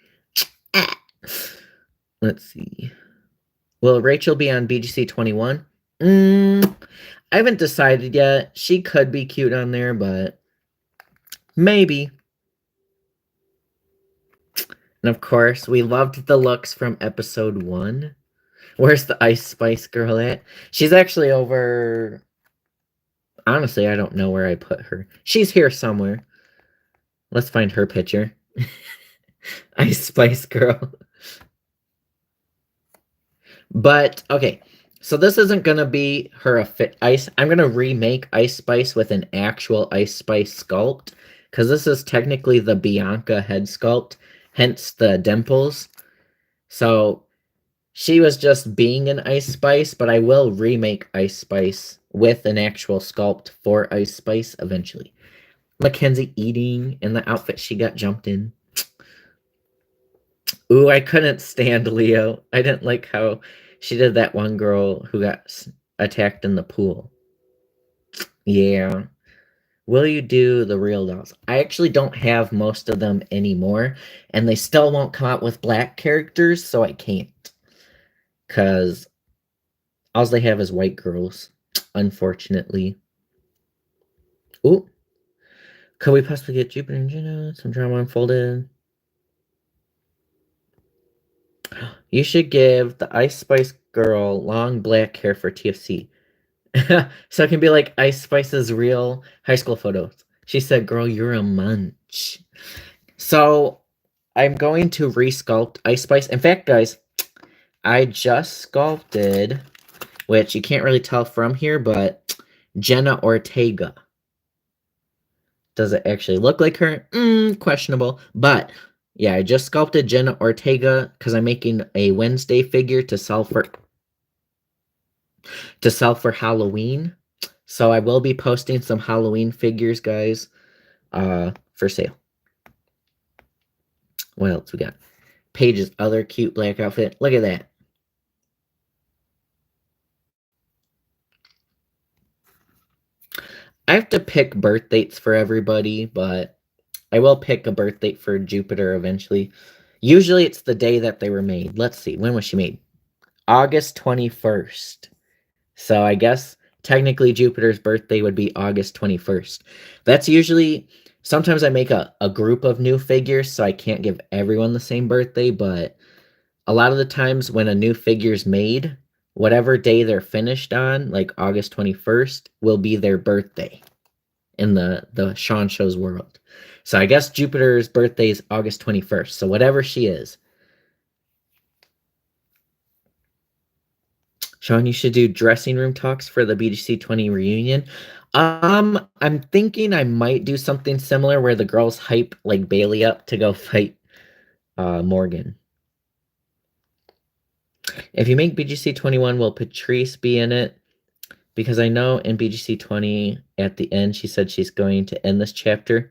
Let's see. Will Rachel be on BGC 21? I haven't decided yet. She could be cute on there, but maybe. And of course, we loved the looks from episode 1. Where's the Ice Spice girl at? She's actually over... Honestly, I don't know where I put her. She's here somewhere. Let's find her picture. Ice Spice girl. But, okay. So this isn't going to be her ice. I'm going to remake Ice Spice with an actual Ice Spice sculpt. Because this is technically the Bianca head sculpt. Hence the dimples. So She was just being an Ice Spice, but I will remake Ice Spice with an actual sculpt for Ice Spice eventually. Mackenzie eating in the outfit she got jumped in. Ooh, I couldn't stand Leo. I didn't like how she did that one girl who got attacked in the pool. Yeah. Will you do the real dolls? I actually don't have most of them anymore, and they still won't come out with black characters, so I can't. Because all they have is white girls, unfortunately. Ooh. Could we possibly get Jupiter and Juno? Some drama unfolded. You should give the Ice Spice girl long black hair for TFC. So it can be like Ice Spice's real high school photos. She said, girl, you're a munch. So I'm going to resculpt Ice Spice. In fact, guys, I just sculpted, which you can't really tell from here, but Jenna Ortega. Does it actually look like her? Questionable. But yeah, I just sculpted Jenna Ortega because I'm making a Wednesday figure to sell for Halloween. So I will be posting some Halloween figures, guys, for sale. What else we got? Paige's other cute black outfit. Look at that. I have to pick birth dates for everybody, but I will pick a birth date for Jupiter eventually. Usually it's the day that they were made. Let's see. When was she made? August 21st. So I guess technically Jupiter's birthday would be August 21st. That's usually, sometimes I make a group of new figures, so I can't give everyone the same birthday, but a lot of the times when a new figure's made, whatever day they're finished on, like August 21st, will be their birthday in the Sean Show's world. So I guess Jupiter's birthday is August 21st. So whatever she is. Sean, you should do dressing room talks for the BGC 20 reunion. I'm thinking I might do something similar where the girls hype like Bailey up to go fight Morgan. If you make BGC 21, will Patrice be in it? Because I know in BGC 20 at the end she said she's going to end this chapter.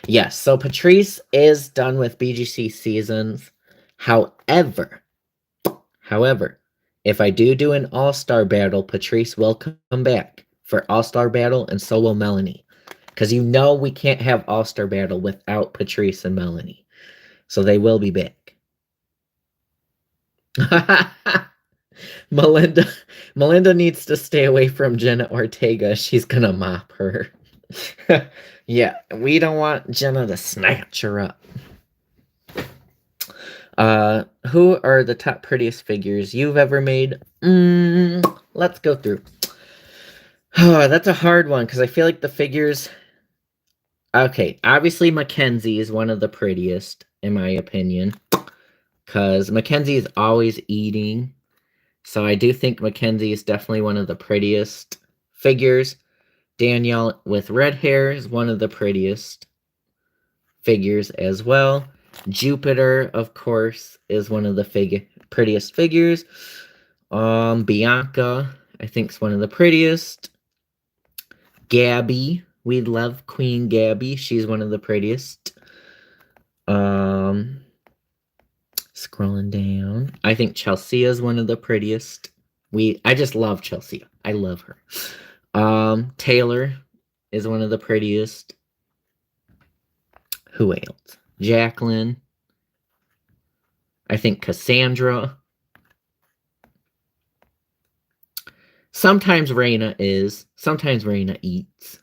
Yes, so Patrice is done with BGC seasons. However, if I do an all-star battle, Patrice will come back for all-star battle, and so will Melanie. Because you know we can't have all-star battle without Patrice and Melanie. So they will be back. Melinda needs to stay away from Jenna Ortega. She's gonna mop her. Yeah, we don't want Jenna to snatch her up. Who are the top prettiest figures you've ever made? Let's go through. Oh, that's a hard one because I feel like the figures. Okay, obviously Mackenzie is one of the prettiest, in my opinion, because Mackenzie is always eating. So I do think Mackenzie is definitely one of the prettiest figures. Danielle with red hair is one of the prettiest figures as well. Jupiter, of course, is one of the prettiest figures. Bianca, I think, is one of the prettiest. Gabby, we love Queen Gabby. She's one of the prettiest. Scrolling down, I think Chelsea is one of the prettiest. I just love Chelsea. I love her. Taylor is one of the prettiest. Who else? Jacqueline. I think Cassandra. Sometimes Raina is. Sometimes Raina eats.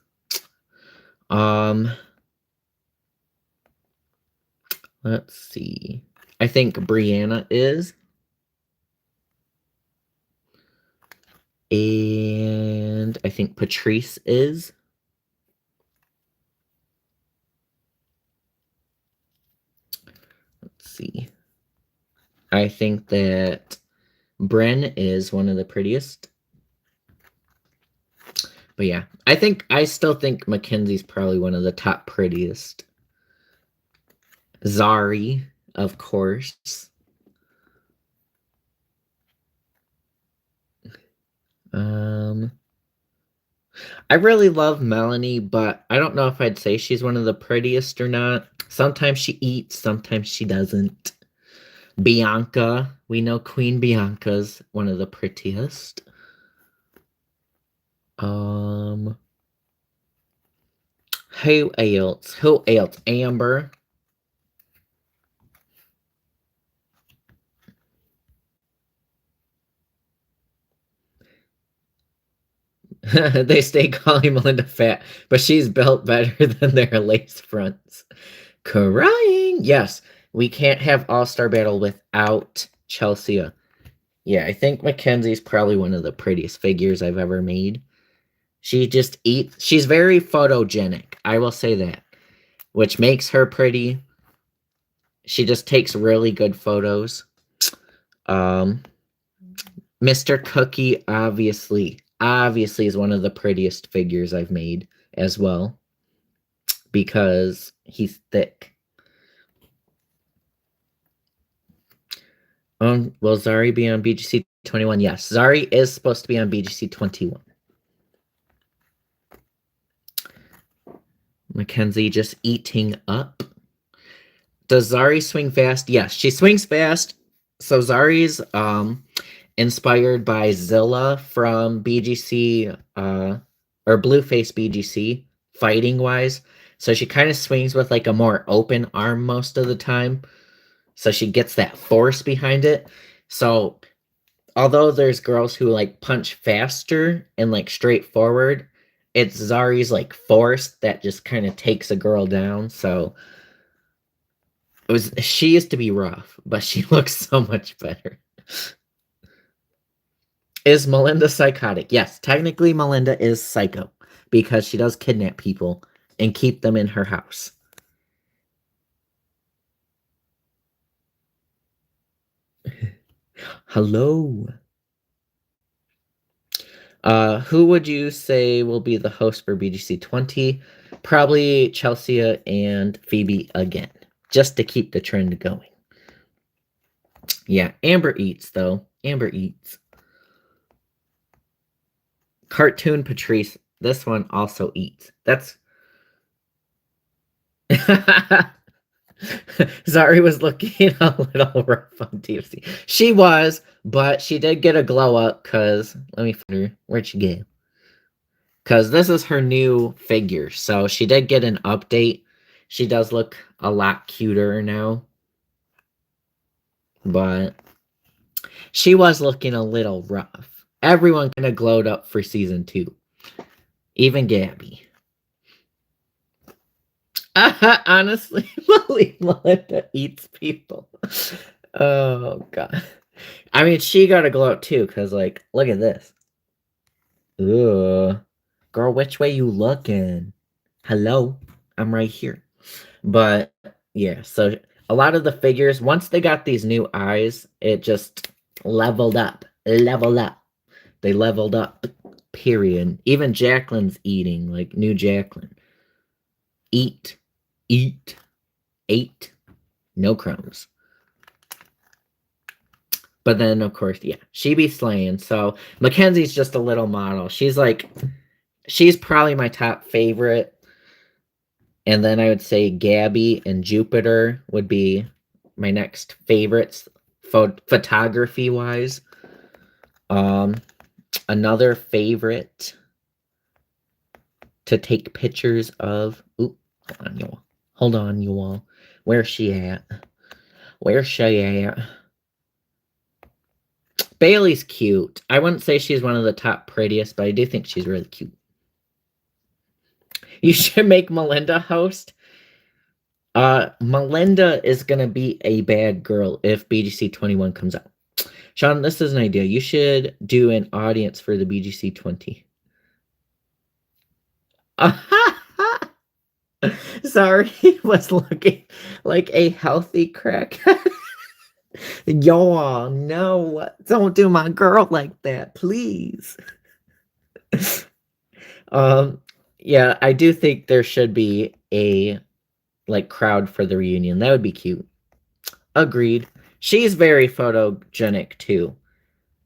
Let's see. I think Brianna is. And I think Patrice is. Let's see. I think that Bren is one of the prettiest. But yeah, I still think Mackenzie's probably one of the top prettiest. Zari, of course. I really love Melanie, but I don't know if I'd say she's one of the prettiest or not. Sometimes she eats, sometimes she doesn't. Bianca, we know Queen Bianca's one of the prettiest. Um, who else? Who else? Amber. They stay calling Melinda fat, but she's built better than their lace fronts. Crying. Yes, we can't have All-Star Battle without Chelsea. Yeah, I think Mackenzie's probably one of the prettiest figures I've ever made. She just eats. She's very photogenic. I will say that, which makes her pretty. She just takes really good photos. Um, Mr. Cookie obviously is one of the prettiest figures I've made as well because he's thick. Will Zari be on BGC 21? Yes, Zari is supposed to be on BGC 21. Mackenzie just eating up. Does Zari swing fast? Yes, she swings fast. So Zari's inspired by Zilla from BGC or Blueface BGC fighting wise. So she kind of swings with like a more open arm most of the time. So she gets that force behind it. So although there's girls who like punch faster and like straightforward, it's Zari's like force that just kind of takes a girl down. So she used to be rough, but she looks so much better. Is Melinda psychotic? Yes, technically Melinda is psycho because she does kidnap people and keep them in her house. Hello. Who would you say will be the host for BGC 20? Probably Chelsea and Phoebe again, just to keep the trend going. Yeah, Amber eats, though. Amber eats. Cartoon Patrice. This one also eats. That's... Zari was looking a little rough on TFC. She was, but she did get a glow up because... Let me find her. Where'd she go? Because this is her new figure. So she did get an update. She does look a lot cuter now. But she was looking a little rough. Everyone kind of glowed up for season 2. Even Gabby. Honestly, Melinda eats people. Oh, God. I mean, she got a glow up too, because, like, look at this. Ugh. Girl, which way you looking? Hello? I'm right here. But, yeah, so a lot of the figures, once they got these new eyes, it just leveled up. Leveled up. They leveled up, period. Even Jacqueline's eating, like, new Jacqueline. Eat. Eat. Ate. No crumbs. But then, of course, yeah, she be slaying. So Mackenzie's just a little model. She's probably my top favorite. And then I would say Gabby and Jupiter would be my next favorites, photography-wise. Another favorite to take pictures of. Oop, hold on, you all. Where's she at? Where's she at? Bailey's cute. I wouldn't say she's one of the top prettiest, but I do think she's really cute. You should make Melinda host. Melinda is gonna be a bad girl if BGC 21 comes out. Sean, this is an idea. You should do an audience for the BGC 20. Sorry, was looking like a healthy crack. Y'all, no, don't do my girl like that, please. Yeah, I do think there should be a like crowd for the reunion. That would be cute. Agreed. She's very photogenic too.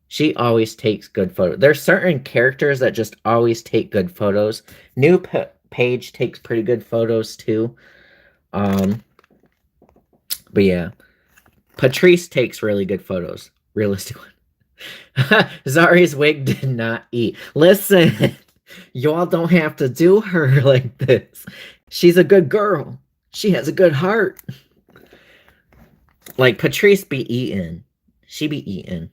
She always takes good photos. There's certain characters that just always take good photos. New Paige takes pretty good photos too. Um, but yeah, Patrice takes really good photos. Realistic one. Zari's wig did not eat. Listen, y'all don't have to do her like this. She's a good girl. She has a good heart. Like Patrice be eating. She be eating.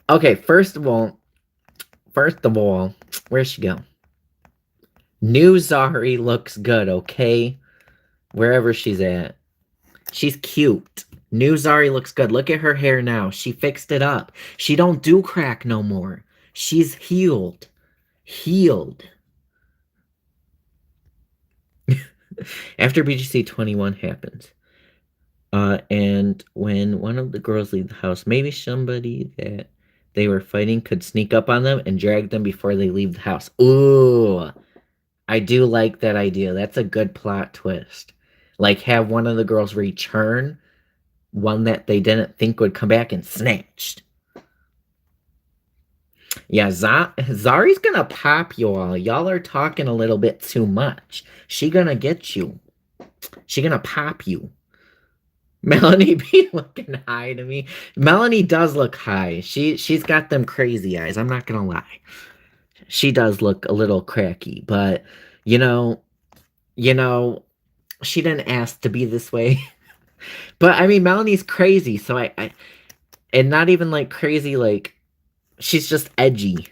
Okay, first of all, where'd she go? New Zari looks good, okay? Wherever she's at. She's cute. New Zari looks good. Look at her hair now. She fixed it up. She don't do crack no more. She's healed. Healed. After BGC 21 happens. And when one of the girls leave the house, maybe somebody that they were fighting could sneak up on them and drag them before they leave the house. Ooh, I do like that idea. That's a good plot twist. Like, have one of the girls return, one that they didn't think would come back and snatched. Yeah, Zari's gonna pop you all. Y'all are talking a little bit too much. She gonna get you. She gonna pop you. Melanie be looking high to me. Melanie does look high. She's got them crazy eyes. I'm not gonna lie. She does look a little cracky, but you know, she didn't ask to be this way. But I mean, Melanie's crazy, so I and not even like crazy, like she's just edgy.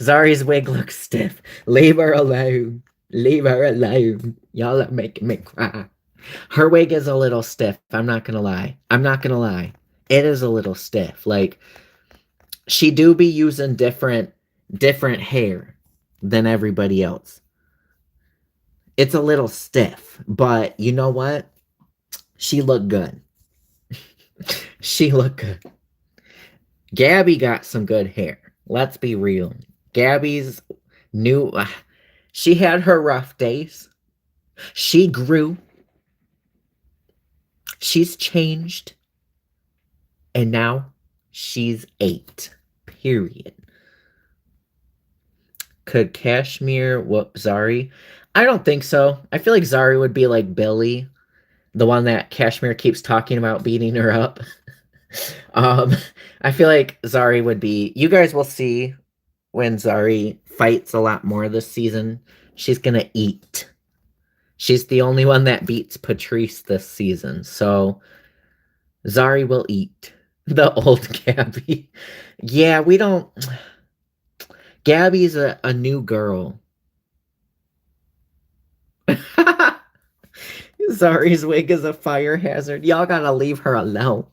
Zari's wig looks stiff. Leave her alone. Leave her alone. Y'all are making me cry. Her wig is a little stiff. I'm not gonna lie. It is a little stiff. Like, she do be using different hair than everybody else. It's a little stiff, but you know what? She looked good. She looked good. Gabby got some good hair. Let's be real. Gabby's new... she had her rough days. She grew. She's changed. And now she's 8. Period. Could Kashmir whoop Zari? I don't think so. I feel like Zari would be like Billy, the one that Kashmir keeps talking about beating her up. I feel like Zari would be... You guys will see when Zari fights a lot more this season. She's gonna eat. She's the only one that beats Patrice this season. So Zari will eat. The old Gabby. Yeah, we don't... Gabby's a new girl. Zari's wig is a fire hazard. Y'all gotta leave her alone.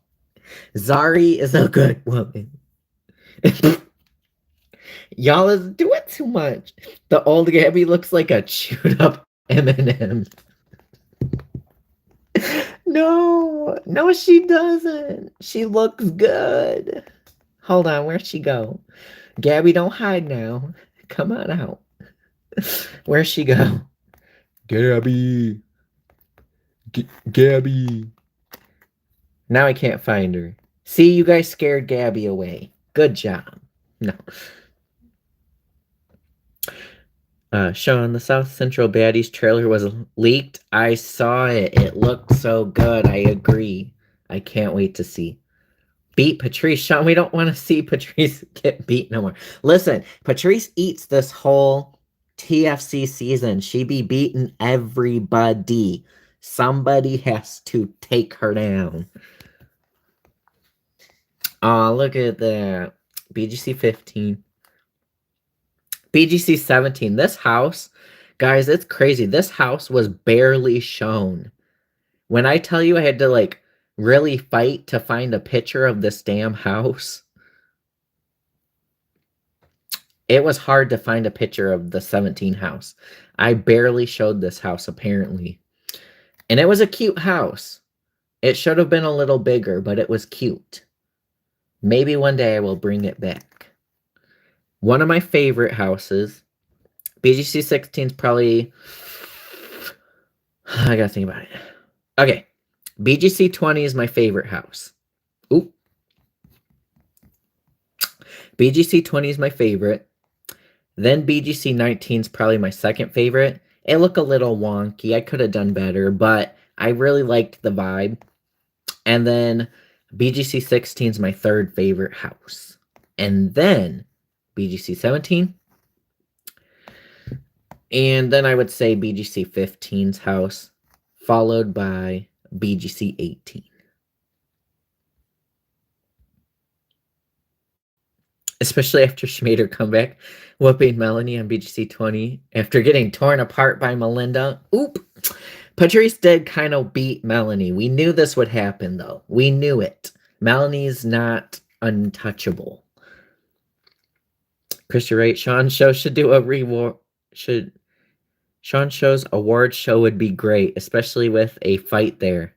Zari is a good woman. Y'all is doing too much. The old Gabby looks like a chewed up M&M. No, she doesn't. She looks good. Hold on, where'd she go? Gabby, don't hide now. Come on out. Where'd she go? Gabby. Gabby. Now I can't find her. See, you guys scared Gabby away. Good job. No. Sean, the South Central Baddies trailer was leaked. I saw it. It looked so good. I agree. I can't wait to see. Beat Patrice. Sean, we don't want to see Patrice get beat no more. Listen, Patrice eats this whole TFC season. She be beating everybody. Somebody has to take her down. Oh, look at that. BGC 15. BGC 17. This house, guys, it's crazy. This house was barely shown. When I tell you I had to, like, really fight to find a picture of this damn house, it was hard to find a picture of the 17 house. I barely showed this house, apparently. And it was a cute house. It should have been a little bigger, but it was cute. Maybe one day I will bring it back. One of my favorite houses. BGC 16 is probably... I gotta think about it. Okay. BGC 20 is my favorite house. Ooh. BGC 20 is my favorite. Then BGC 19 is probably my second favorite. It looked a little wonky. I could have done better, but I really liked the vibe. And then BGC 16 is my third favorite house. And then BGC 17. And then I would say BGC 15's house, followed by BGC 18. Especially after she made her comeback, whooping Melanie on BGC 20 after getting torn apart by Melinda. Oop! Patrice did kind of beat Melanie. We knew this would happen, though. We knew it. Melanie's not untouchable. Christian Wright, Sean Show should do a reward. Sean Show's award show would be great, especially with a fight there.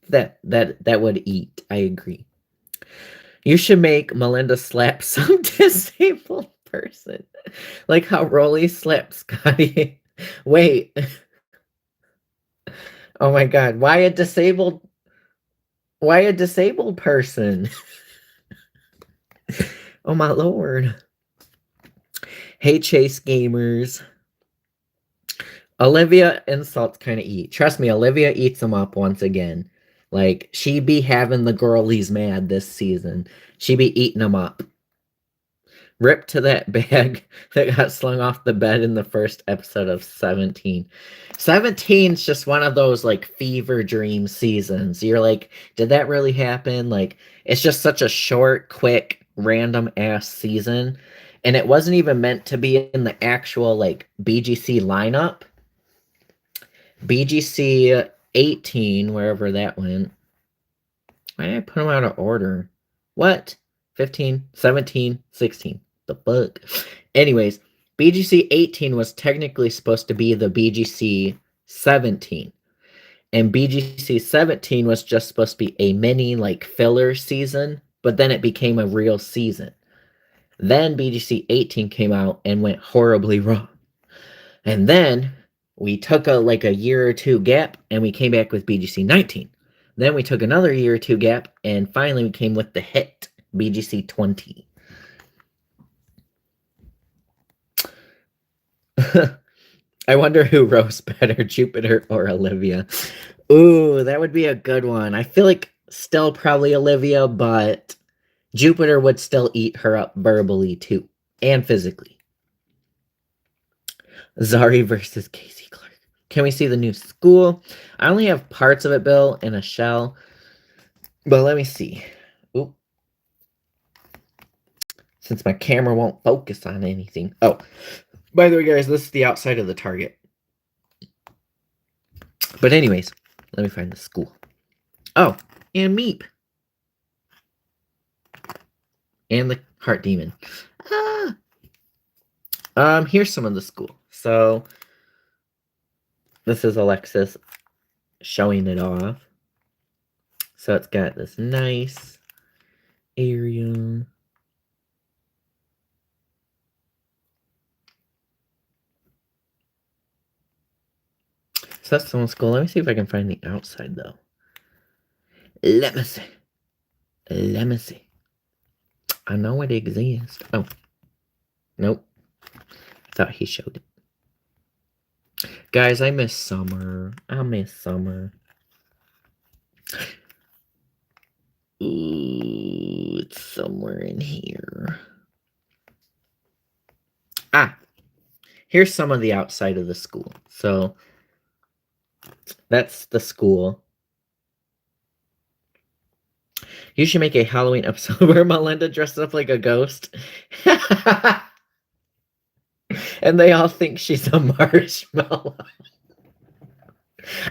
That would eat. I agree. You should make Melinda slap some disabled person. Like how Rolly slapped Scotty. Wait. Oh my god. Why a disabled person? Oh my lord. Hey Chase gamers. Olivia insults kind of eat. Trust me, Olivia eats them up once again. Like, she be having the girlies mad this season. She be eating them up. Rip to that bag that got slung off the bed in the first episode of 17. 17's just one of those, like, fever dream seasons. You're like, did that really happen? Like, it's just such a short, quick, random-ass season. And it wasn't even meant to be in the actual, like, BGC lineup. BGC 18, wherever that went. Why did I put them out of order? What? 15, 17, 16. The fuck? Anyways, BGC 18 was technically supposed to be the BGC 17. And BGC 17 was just supposed to be a mini, like, filler season, but then it became a real season. Then BGC 18 came out and went horribly wrong. And then we took a year or two gap, and we came back with BGC 19. Then we took another year or two gap, and finally we came with the hit, BGC 20. I wonder who roasts better, Jupiter or Olivia. Ooh, that would be a good one. I feel like still probably Olivia, but Jupiter would still eat her up verbally too, and physically. Zari versus Casey Clark. Can we see the new school? I only have parts of it, Bill, and a shell. But let me see. Oop. Since my camera won't focus on anything. Oh, by the way, guys, this is the outside of the Target. But anyways, let me find the school. Oh, and Meep. And the Heart Demon. Here's some of the school. So, this is Alexis showing it off. So it's got this nice area. So that's someone's school. Let me see if I can find the outside, though. Let me see. Let me see. I know it exists. Oh. Nope. Thought he showed it. Guys, I miss summer. I miss summer. Ooh, it's somewhere in here. Ah. Here's some of the outside of the school. So, that's the school. You should make a Halloween episode where Melinda dresses up like a ghost. And they all think she's a marshmallow.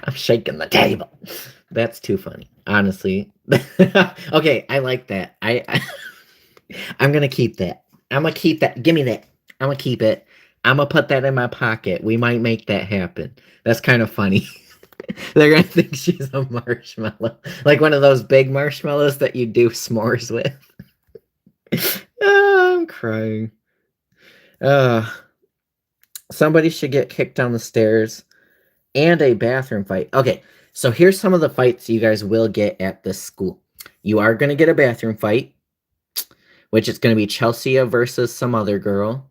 I'm shaking the table. That's too funny, honestly. Okay, I like that. I'm gonna keep that. I'm gonna keep that. Give me that. I'm gonna keep it. I'm gonna put that in my pocket. We might make that happen. That's kind of funny. They're gonna think she's a marshmallow. Like one of those big marshmallows that you do s'mores with. Oh, I'm crying. Somebody should get kicked down the stairs and a bathroom fight. Okay, so here's some of the fights you guys will get at this school. You are going to get a bathroom fight, which is going to be Chelsea versus some other girl.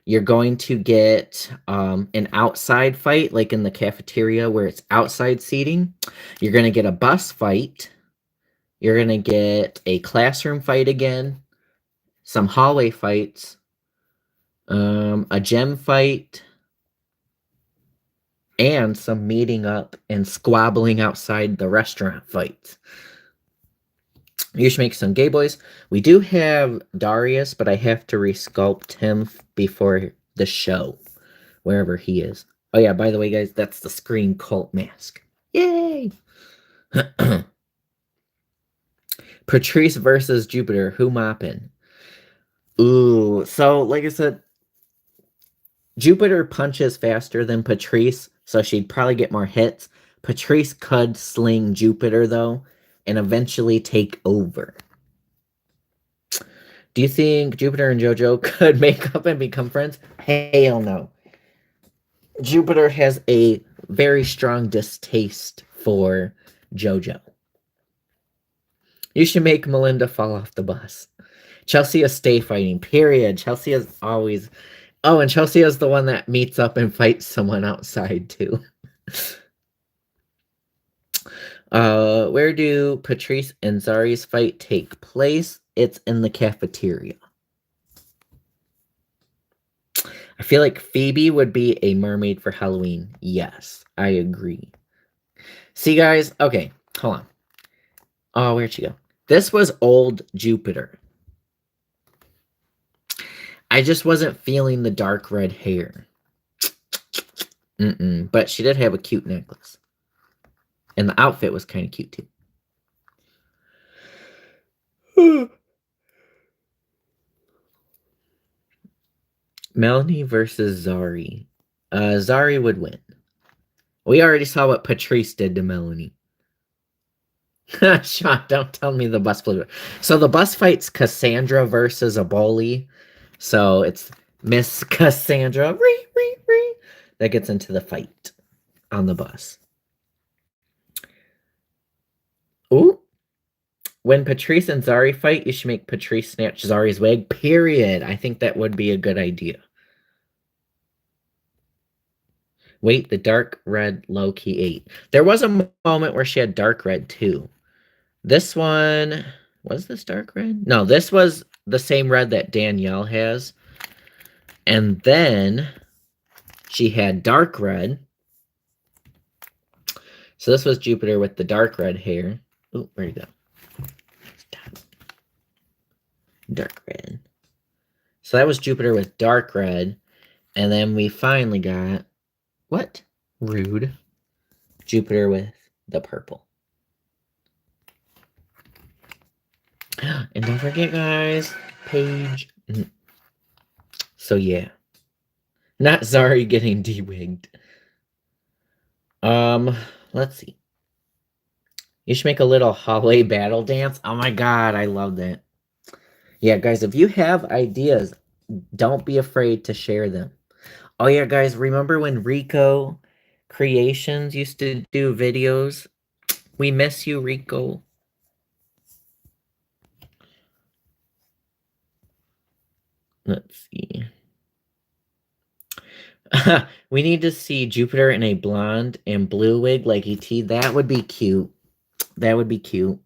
You're going to get an outside fight, like in the cafeteria where it's outside seating. You're going to get a bus fight. You're going to get a classroom fight again, some hallway fights, a gym fight, and some meeting up and squabbling outside the restaurant fights. You should make some gay boys. We do have Darius, but I have to resculpt him before the show, wherever he is. Oh yeah, by the way, guys, that's the Scream Cult mask. Yay! Prettiest versus Jupiter. Who mopping? Ooh, so like I said, Jupiter punches faster than Patrice, so she'd probably get more hits. Patrice could sling Jupiter, though, and eventually take over. Do you think Jupiter and JoJo could make up and become friends? Hell no. Jupiter has a very strong distaste for JoJo. You should make Melinda fall off the bus. Chelsea is stay fighting, period. Chelsea is always... Oh, and Chelsea is the one that meets up and fights someone outside, too. Where do Patrice and Zari's fight take place? It's in the cafeteria. I feel like Phoebe would be a mermaid for Halloween. Yes, I agree. See, guys? Okay, hold on. Oh, where'd she go? This was old Jupiter. I just wasn't feeling the dark red hair. But she did have a cute necklace. And the outfit was kind of cute, too. Melanie versus Zari. Zari would win. We already saw what Patrice did to Melanie. Sean, don't tell me the bus flew. So the bus fight's Cassandra versus a bully. So it's Miss Cassandra that gets into the fight on the bus. Ooh. When Patrice and Zari fight, you should make Patrice snatch Zari's wig, period. I think that would be a good idea. Wait, the dark red low-key 8. There was a moment where she had dark red, too. This one... Was this dark red? No, this was the same red that Danielle has. And then she had dark red. So this was Jupiter with the dark red hair. Ooh, where'd it go? Stop. Dark red. So that was Jupiter with dark red. And then we finally got... What? Rude. Jupiter with the purple. And don't forget, guys, Paige. So, yeah. Not Zari getting de-wigged. Let's see. You should make a little hallway battle dance. Oh my god, I love that. Yeah, guys, if you have ideas, don't be afraid to share them. Oh yeah, guys, remember when Rico Creations used to do videos? We miss you, Rico. Let's see. We need to see Jupiter in a blonde and blue wig like ET. That would be cute. That would be cute.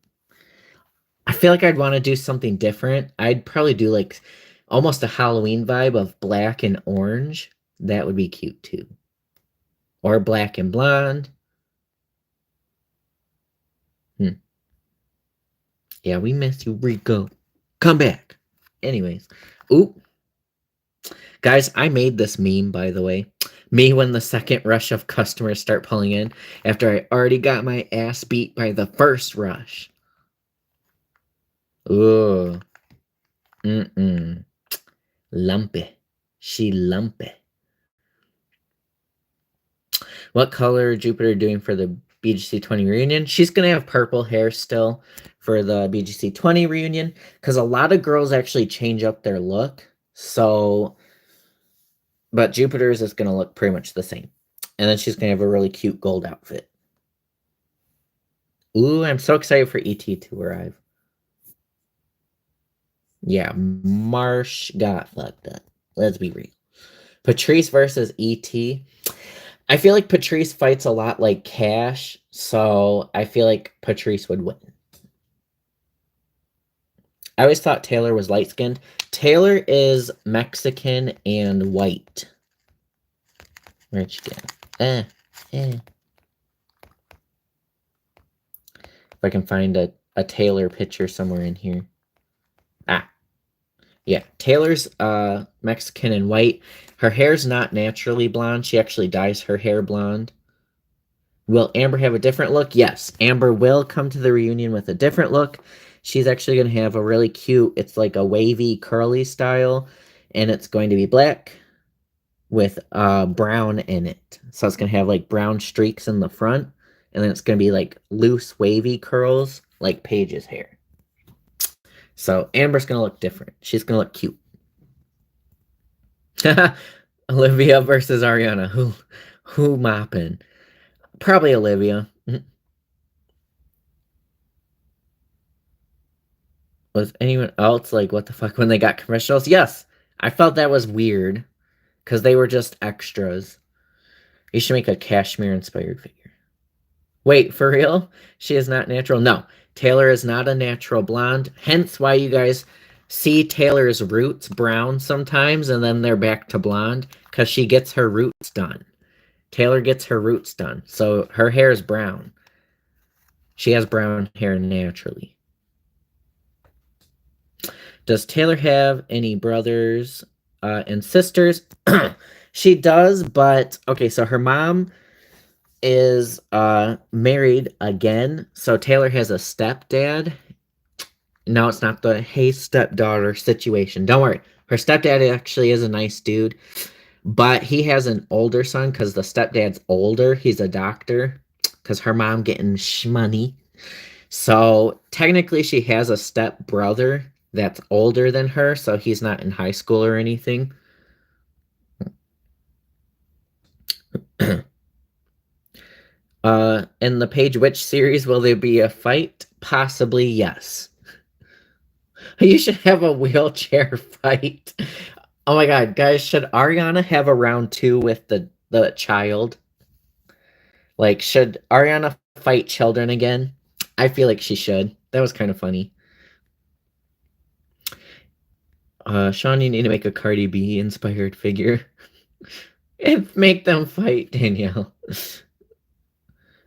I feel like I'd want to do something different. I'd probably do like almost a Halloween vibe of black and orange. That would be cute too. Or black and blonde. Yeah, we miss you, Rico. Come back. Anyways. Ooh. Guys, I made this meme, by the way. Me when the second rush of customers start pulling in after I already got my ass beat by the first rush. Ooh. Lumpy. She lumpy. What color Jupiter doing for the BGC 20 reunion? She's going to have purple hair still for the BGC 20 reunion because a lot of girls actually change up their look. So, but Jupiter's is going to look pretty much the same. And then she's going to have a really cute gold outfit. Ooh, I'm so excited for ET to arrive. Yeah, Marsh got fucked up. Let's be real. Patrice versus ET. I feel like Patrice fights a lot like Cash, so I feel like Patrice would win. I always thought Taylor was light-skinned. Taylor is Mexican and white. Where'd she go? If I can find a Taylor picture somewhere in here. Yeah, Taylor's Mexican and white. Her hair's not naturally blonde. She actually dyes her hair blonde. Will Amber have a different look? Yes, Amber will come to the reunion with a different look. She's actually going to have a really cute, it's like a wavy, curly style, and it's going to be black with brown in it. So it's going to have like brown streaks in the front, and then it's going to be like loose, wavy curls like Paige's hair. So Amber's going to look different. She's going to look cute. Olivia versus Ariana. Who mopping? Probably Olivia. Was anyone else like, what the fuck, when they got commercials? Yes. I felt that was weird because they were just extras. You should make a cashmere inspired figure. Wait, for real? She is not natural? No. Taylor is not a natural blonde. Hence why you guys see Taylor's roots brown sometimes and then they're back to blonde because she gets her roots done. Taylor gets her roots done. So her hair is brown. She has brown hair naturally. Does Taylor have any brothers and sisters? She does, but okay, so her mom is married again. So Taylor has a stepdad. No, it's not the hey stepdaughter situation. Don't worry. Her stepdad actually is a nice dude. But he has an older son because the stepdad's older. He's a doctor because her mom getting shmoney. So technically she has a step brother that's older than her. So he's not in high school or anything. In the Paige Witch series, will there be a fight? Possibly, yes. You should have a wheelchair fight. Oh my god, guys, should Ariana have a round 2 with the child? Like, should Ariana fight children again? I feel like she should. That was kind of funny. Sean, you need to make a Cardi B inspired figure. And make them fight, Danielle.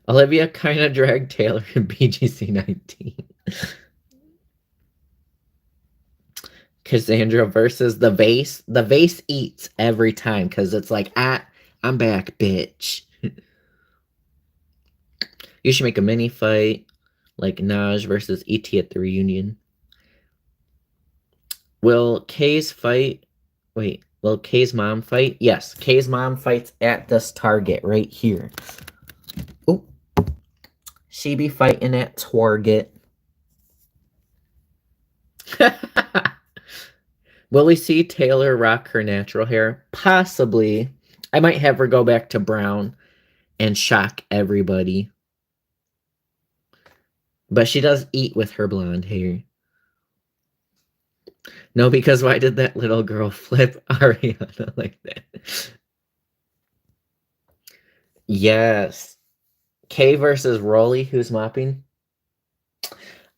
Olivia kind of dragged Taylor in BGC 19. Cassandra versus the vase. The vase eats every time because it's like, I'm back, bitch. You should make a mini fight like Naj versus ET at the reunion. Will Kay's fight? Wait, will Kay's mom fight? Yes, Kay's mom fights at this Target right here. Oh, she be fighting at Target. Will we see Taylor rock her natural hair? Possibly. I might have her go back to brown and shock everybody. But she does eat with her blonde hair. No, because why did that little girl flip Ariana like that? Yes. Kay versus Rolly, who's mopping?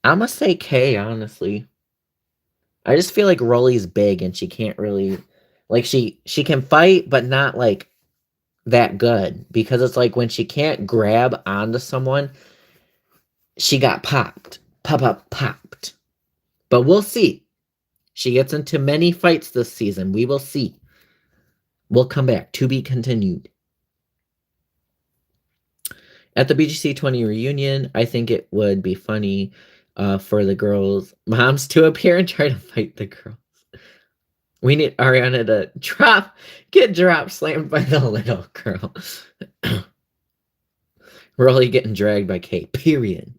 I'm gonna say Kay, honestly. I just feel like Rolly's big and she can't really, like, she can fight, but not like that good, because it's like when she can't grab onto someone, she got popped. Popped. But we'll see. She gets into many fights this season. We will see. We'll come back. To be continued. At the BGC 20 reunion, I think it would be funny for the girls' moms to appear and try to fight the girls. We need Ariana to get drop slammed by the little girl. Rolly getting dragged by Kate. Period.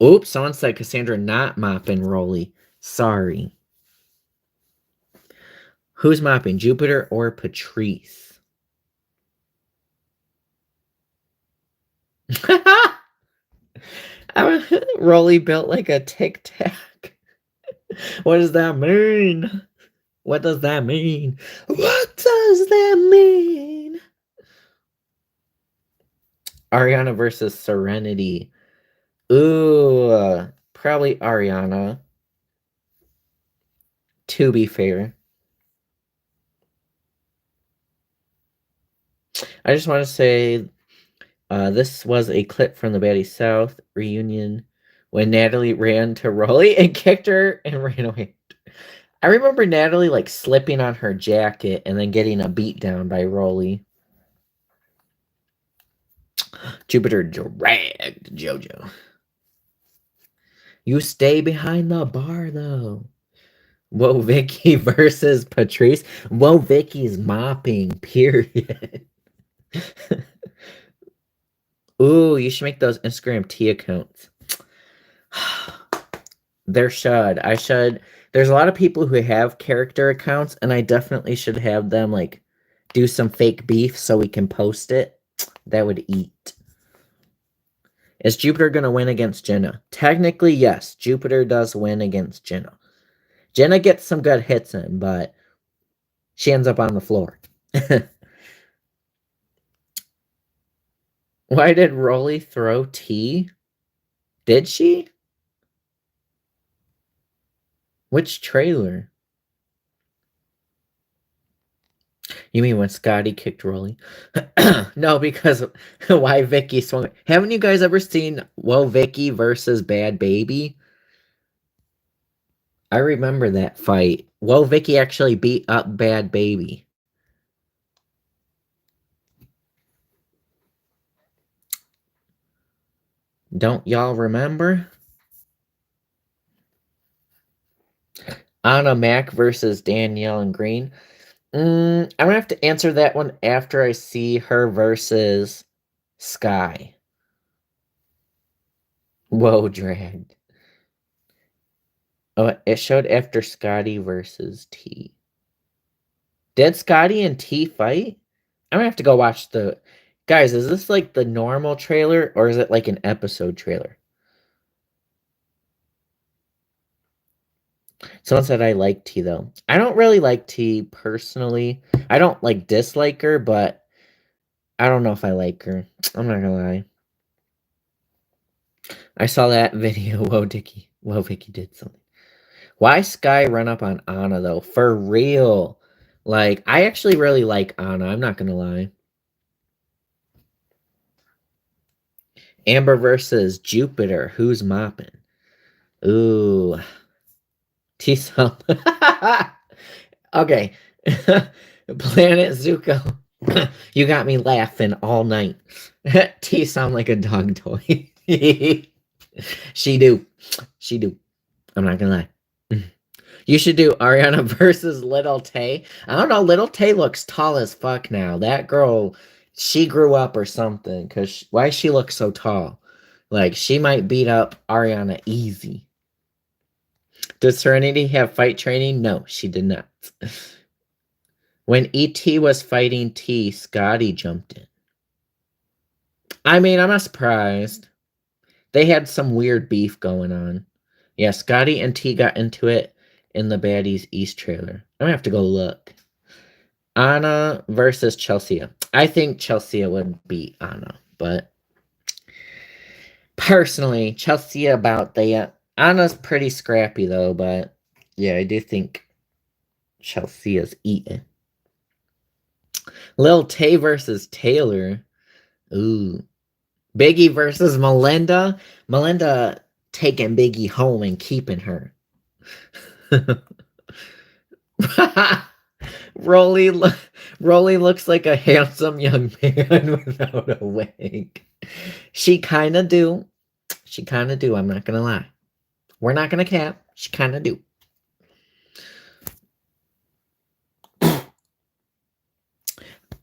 Oops, someone said Cassandra not mopping Rolly. Sorry. Who's mopping, Jupiter or Patrice? Rolly built like a tic tac. What does that mean? What does that mean? What does that mean? Ariana versus Serenity. Ooh, probably Ariana. To be fair. I just want to say this was a clip from the Baddie South reunion when Natalie ran to Rolly and kicked her and ran away. I remember Natalie like slipping on her jacket and then getting a beat down by Rolly. Jupiter dragged JoJo. You stay behind the bar though. Whoa, Vicky versus Patrice. Whoa, Vicky's mopping, period. Ooh, you should make those Instagram T accounts. There should. I should. There's a lot of people who have character accounts, and I definitely should have them like do some fake beef so we can post it. That would eat. Is Jupiter going to win against Jenna? Technically, yes. Jupiter does win against Jenna. Jenna gets some good hits in, but she ends up on the floor. Why did Rolly throw tea? Did she? Which trailer? You mean when Scotty kicked Rolly? No, because why Vicky swung. Haven't you guys ever seen Whoa Vicky versus Bad Baby? I remember that fight. Whoa Vicky actually beat up Bad Baby. Don't y'all remember? Anna Mac versus Danielle and Green. I'm gonna have to answer that one after I see her versus Sky. Whoa, dragged. Oh, it showed after Scotty versus T. Did Scotty and T fight? I'm gonna have to go watch the... Guys, is this like the normal trailer or is it like an episode trailer? Someone said I like T though. I don't really like T personally. I don't like dislike her, but I don't know if I like her. I'm not gonna lie. I saw that video. Whoa, Dicky. Whoa, Vicky did something. Why Sky run up on Anna though? For real. Like, I actually really like Anna. I'm not gonna lie. Amber versus Jupiter. Who's mopping? Ooh. T-Sum. Okay. Planet Zuko. You got me laughing all night. T sound like a dog toy. She do. She do. I'm not gonna lie. You should do Ariana versus Little Tay. I don't know. Little Tay looks tall as fuck now. That girl, she grew up or something. Cause why she look so tall? Like she might beat up Ariana easy. Does Serenity have fight training? No, she did not. When E.T. was fighting T, Scotty jumped in. I mean, I'm not surprised. They had some weird beef going on. Yeah, Scotty and T got into it in the Baddies East trailer. I'm gonna have to go look. Anna versus Chelsea. I think Chelsea would beat Anna, but personally, Chelsea about the Anna's pretty scrappy though, but yeah, I do think Chelsea is eating. Lil Tay versus Taylor. Ooh. Biggie versus Melinda. Melinda taking Biggie home and keeping her. Rolly looks like a handsome young man without a wig. She kind of do. She kind of do. I'm not going to lie. We're not going to cap. She kind of do.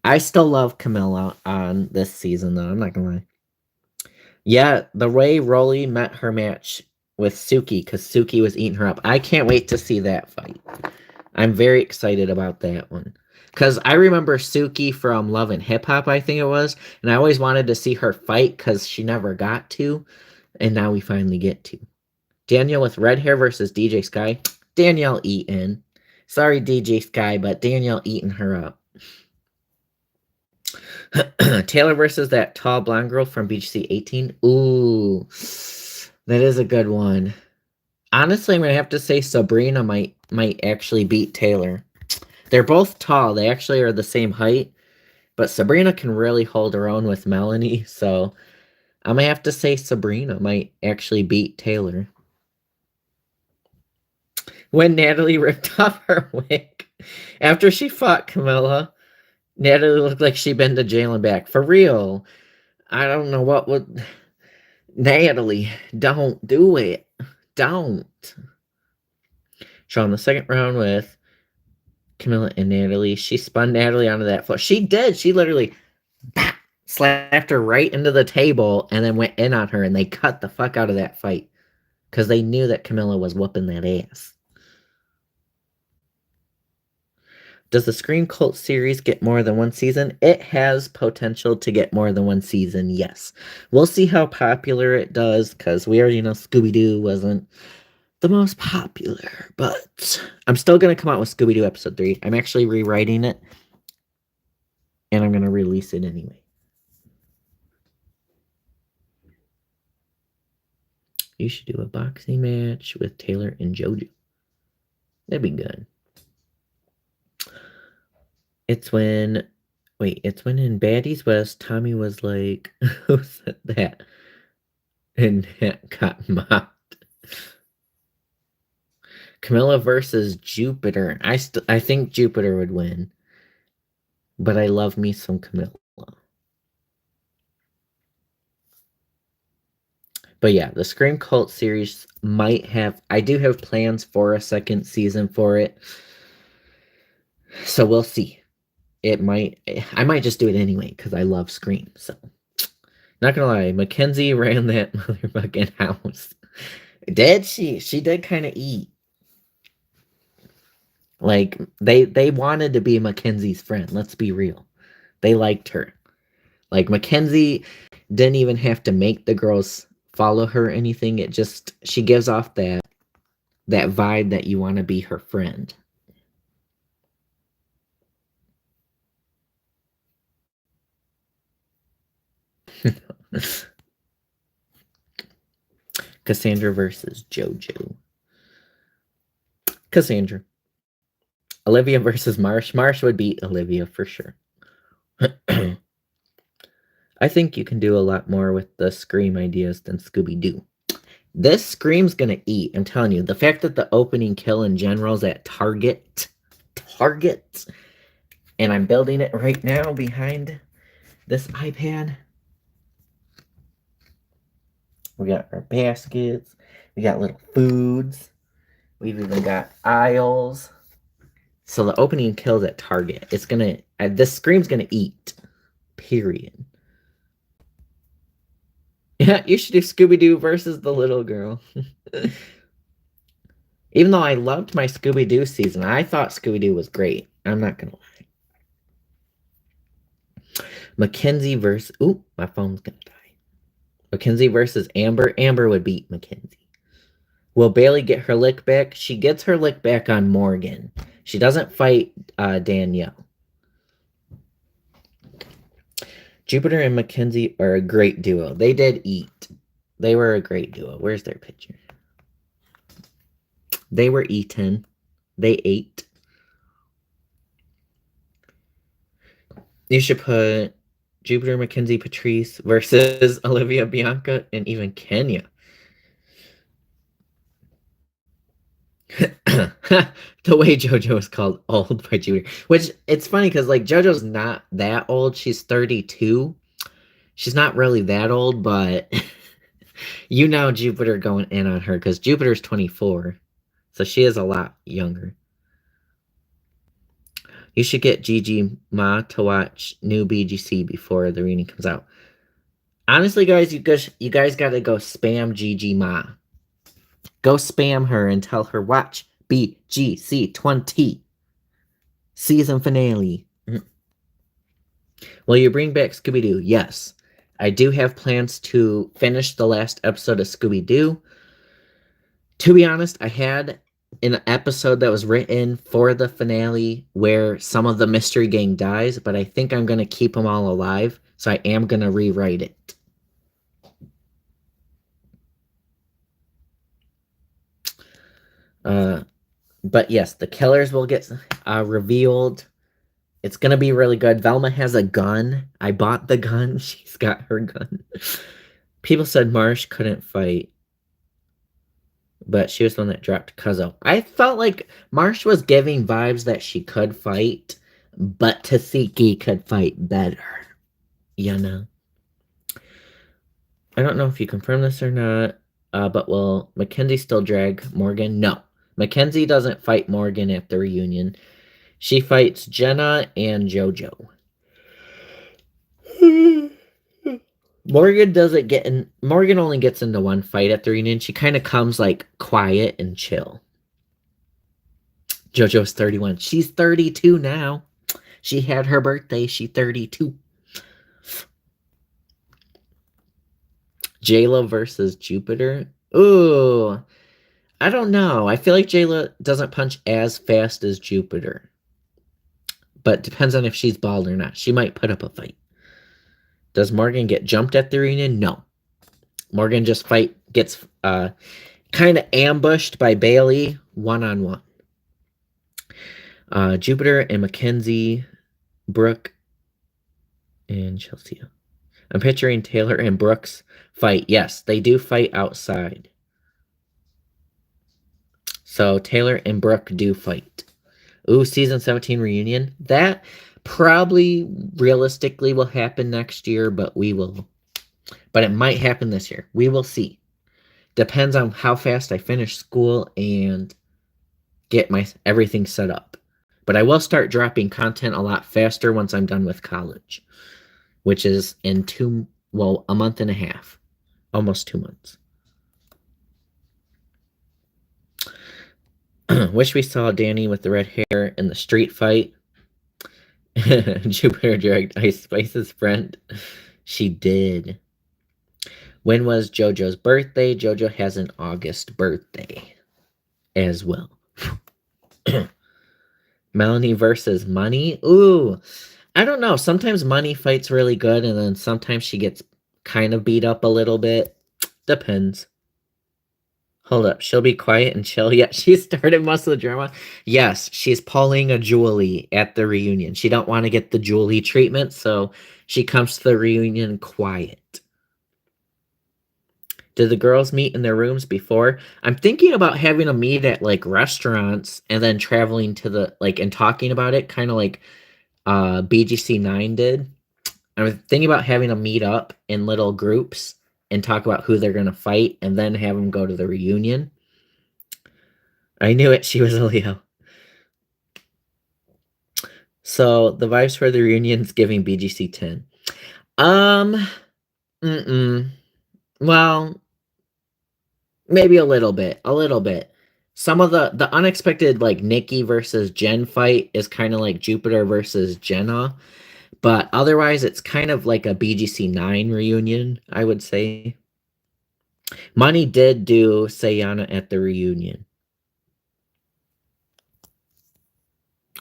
I still love Camilla on this season, though. I'm not going to lie. Yeah, the way Rolly met her match with Suki, because Suki was eating her up. I can't wait to see that fight. I'm very excited about that one. Because I remember Suki from Love and Hip Hop, I think it was, and I always wanted to see her fight because she never got to, and now we finally get to. Danielle with red hair versus DJ Sky. Danielle eaten. Sorry, DJ Sky, but Danielle eating her up. Taylor versus that tall blonde girl from BGC 18. Ooh, that is a good one. Honestly, I'm gonna have to say Sabrina might actually beat Taylor. They're both tall. They actually are the same height, but Sabrina can really hold her own with Melanie. So I'm gonna have to say Sabrina might actually beat Taylor. When Natalie ripped off her wig after she fought Camilla, Natalie looked like she'd been to jail and back. For real. I don't know what would... Natalie, don't do it. Don't. Showing the second round with Camilla and Natalie. She spun Natalie onto that floor. She did. She literally slapped her right into the table and then went in on her, and they cut the fuck out of that fight because they knew that Camilla was whooping that ass. Does the Scream Cult series get more than one season? It has potential to get more than one season, yes. We'll see how popular it does, because we already know Scooby-Doo wasn't the most popular, but I'm still going to come out with Scooby-Doo episode 3. I'm actually rewriting it, and I'm going to release it anyway. You should do a boxing match with Taylor and JoJo. That'd be good. It's when in Baddies West, Tommy was like, who said that? And that got mocked. Camilla versus Jupiter. I think Jupiter would win. But I love me some Camilla. But yeah, the Scream Cult series might have... I do have plans for a second season for it. So we'll see. I might just do it anyway because I love Scream. So, not gonna lie, Mackenzie ran that motherfucking house. Did she? She did kind of eat. Like they wanted to be Mackenzie's friend. Let's be real. They liked her. Like Mackenzie didn't even have to make the girls follow her or anything. It just she gives off that vibe that you want to be her friend. Cassandra versus JoJo. Cassandra. Olivia versus Marsh. Marsh would beat Olivia for sure. I think you can do a lot more with the Scream ideas than Scooby-Doo. This Scream's gonna eat. I'm telling you. The fact that the opening kill in general is at Target. And I'm building it right now behind this iPad. We got our baskets. We got little foods. We've even got aisles. So the opening kills at Target. It's gonna... this Scream's gonna eat. Period. Yeah, you should do Scooby-Doo versus the little girl. Even though I loved my Scooby-Doo season, I thought Scooby-Doo was great. I'm not gonna lie. Mackenzie versus... Ooh, my phone's gonna die. Mackenzie versus Amber. Amber would beat Mackenzie. Will Bailey get her lick back? She gets her lick back on Morgan. She doesn't fight Danielle. Jupiter and Mackenzie are a great duo. They did eat. They were a great duo. Where's their picture? They were eaten. They ate. You should put Jupiter, Mackenzie, Patrice versus Olivia, Bianca, and even Kenya. The way JoJo is called old by Jupiter. Which, it's funny because, like, JoJo's not that old. She's 32. She's not really that old, but you know Jupiter going in on her because Jupiter's 24. So she is a lot younger. You should get Gigi Ma to watch new BGC before the reading comes out. Honestly, guys, you guys got to go spam Gigi Ma. Go spam her and tell her, watch BGC 20. season finale. Will you bring back Scooby-Doo? Yes. I do have plans to finish the last episode of Scooby-Doo. To be honest, I had an episode that was written for the finale where some of the mystery gang dies, but I think I'm going to keep them all alive, so I am going to rewrite it. But yes, the killers will get revealed. It's going to be really good. Velma has a gun. I bought the gun. She's got her gun. People said Marsh couldn't fight, but she was the one that dropped Cuzzo. I felt like Marsh was giving vibes that she could fight, but Tasiki could fight better. You know? I don't know if you confirm this or not, but will Mackenzie still drag Morgan? No. Mackenzie doesn't fight Morgan at the reunion. She fights Jenna and JoJo. Morgan only gets into one fight at the reunion. She kind of comes like quiet and chill. JoJo's 31. She's 32 now. She had her birthday. She's 32. Jayla versus Jupiter. Ooh. I don't know. I feel like Jayla doesn't punch as fast as Jupiter. But depends on if she's bald or not. She might put up a fight. Does Morgan get jumped at the reunion? No. Morgan just gets kind of ambushed by Bailey one-on-one. Jupiter and Mackenzie, Brooke, and Chelsea. I'm picturing Taylor and Brooks fight. Yes, they do fight outside. So Taylor and Brooke do fight. Ooh, season 17 reunion. That probably realistically will happen next year, but it might happen this year. We will see. Depends on how fast I finish school and get my everything set up. But I will start dropping content a lot faster once I'm done with college, which is in a month and a half. Almost 2 months. Wish we saw Danny with the red hair in the street fight. Jupiter dragged Ice Spice's friend. She did. When was JoJo's birthday? JoJo has an August birthday as well. Melanie versus Money. Ooh, I don't know. Sometimes Money fights really good, and then sometimes she gets kind of beat up a little bit. Depends. Hold up. She'll be quiet and chill. Yeah, she started most of the drama. Yes, she's pulling a Julie at the reunion. She don't want to get the Julie treatment, so she comes to the reunion quiet. Did the girls meet in their rooms before? I'm thinking about having a meet at like restaurants and then traveling to and talking about it, kind of like BGC9 did. I'm thinking about having a meet up in little groups and talk about who they're going to fight and then have them go to the reunion. I knew it. She was a Leo. So the vibes for the reunion's giving BGC 10. Well, maybe a little bit. Some of the unexpected like Nikki versus Jen fight is kind of like Jupiter versus Jenna. But otherwise, it's kind of like a BGC 9 reunion, I would say. Money did do Sayana at the reunion.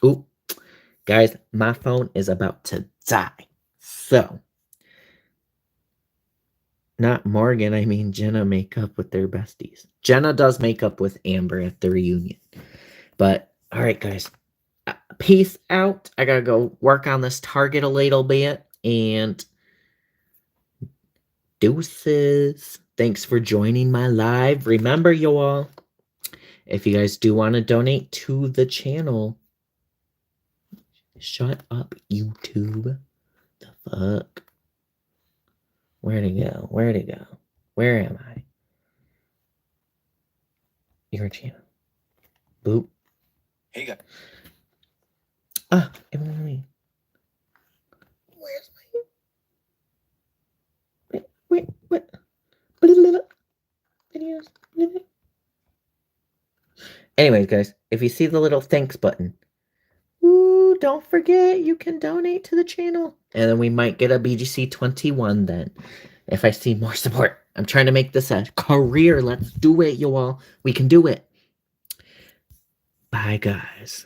Ooh, guys, my phone is about to die. So, not Morgan, I mean Jenna make up with their besties. Jenna does make up with Amber at the reunion. But, all right, guys. Peace out. I gotta go work on this target a little bit. And deuces. Thanks for joining my live. Remember, you all, if you guys do want to donate to the channel, shut up, YouTube. The fuck? Where'd it go? Where am I? Your channel. Boop. Hey, guys. Emily. Where's my... Wait. Videos. Anyways, guys, if you see the little thanks button, don't forget, you can donate to the channel. And then we might get a BGC 21 then, if I see more support. I'm trying to make this a career. Let's do it, you all. We can do it. Bye, guys.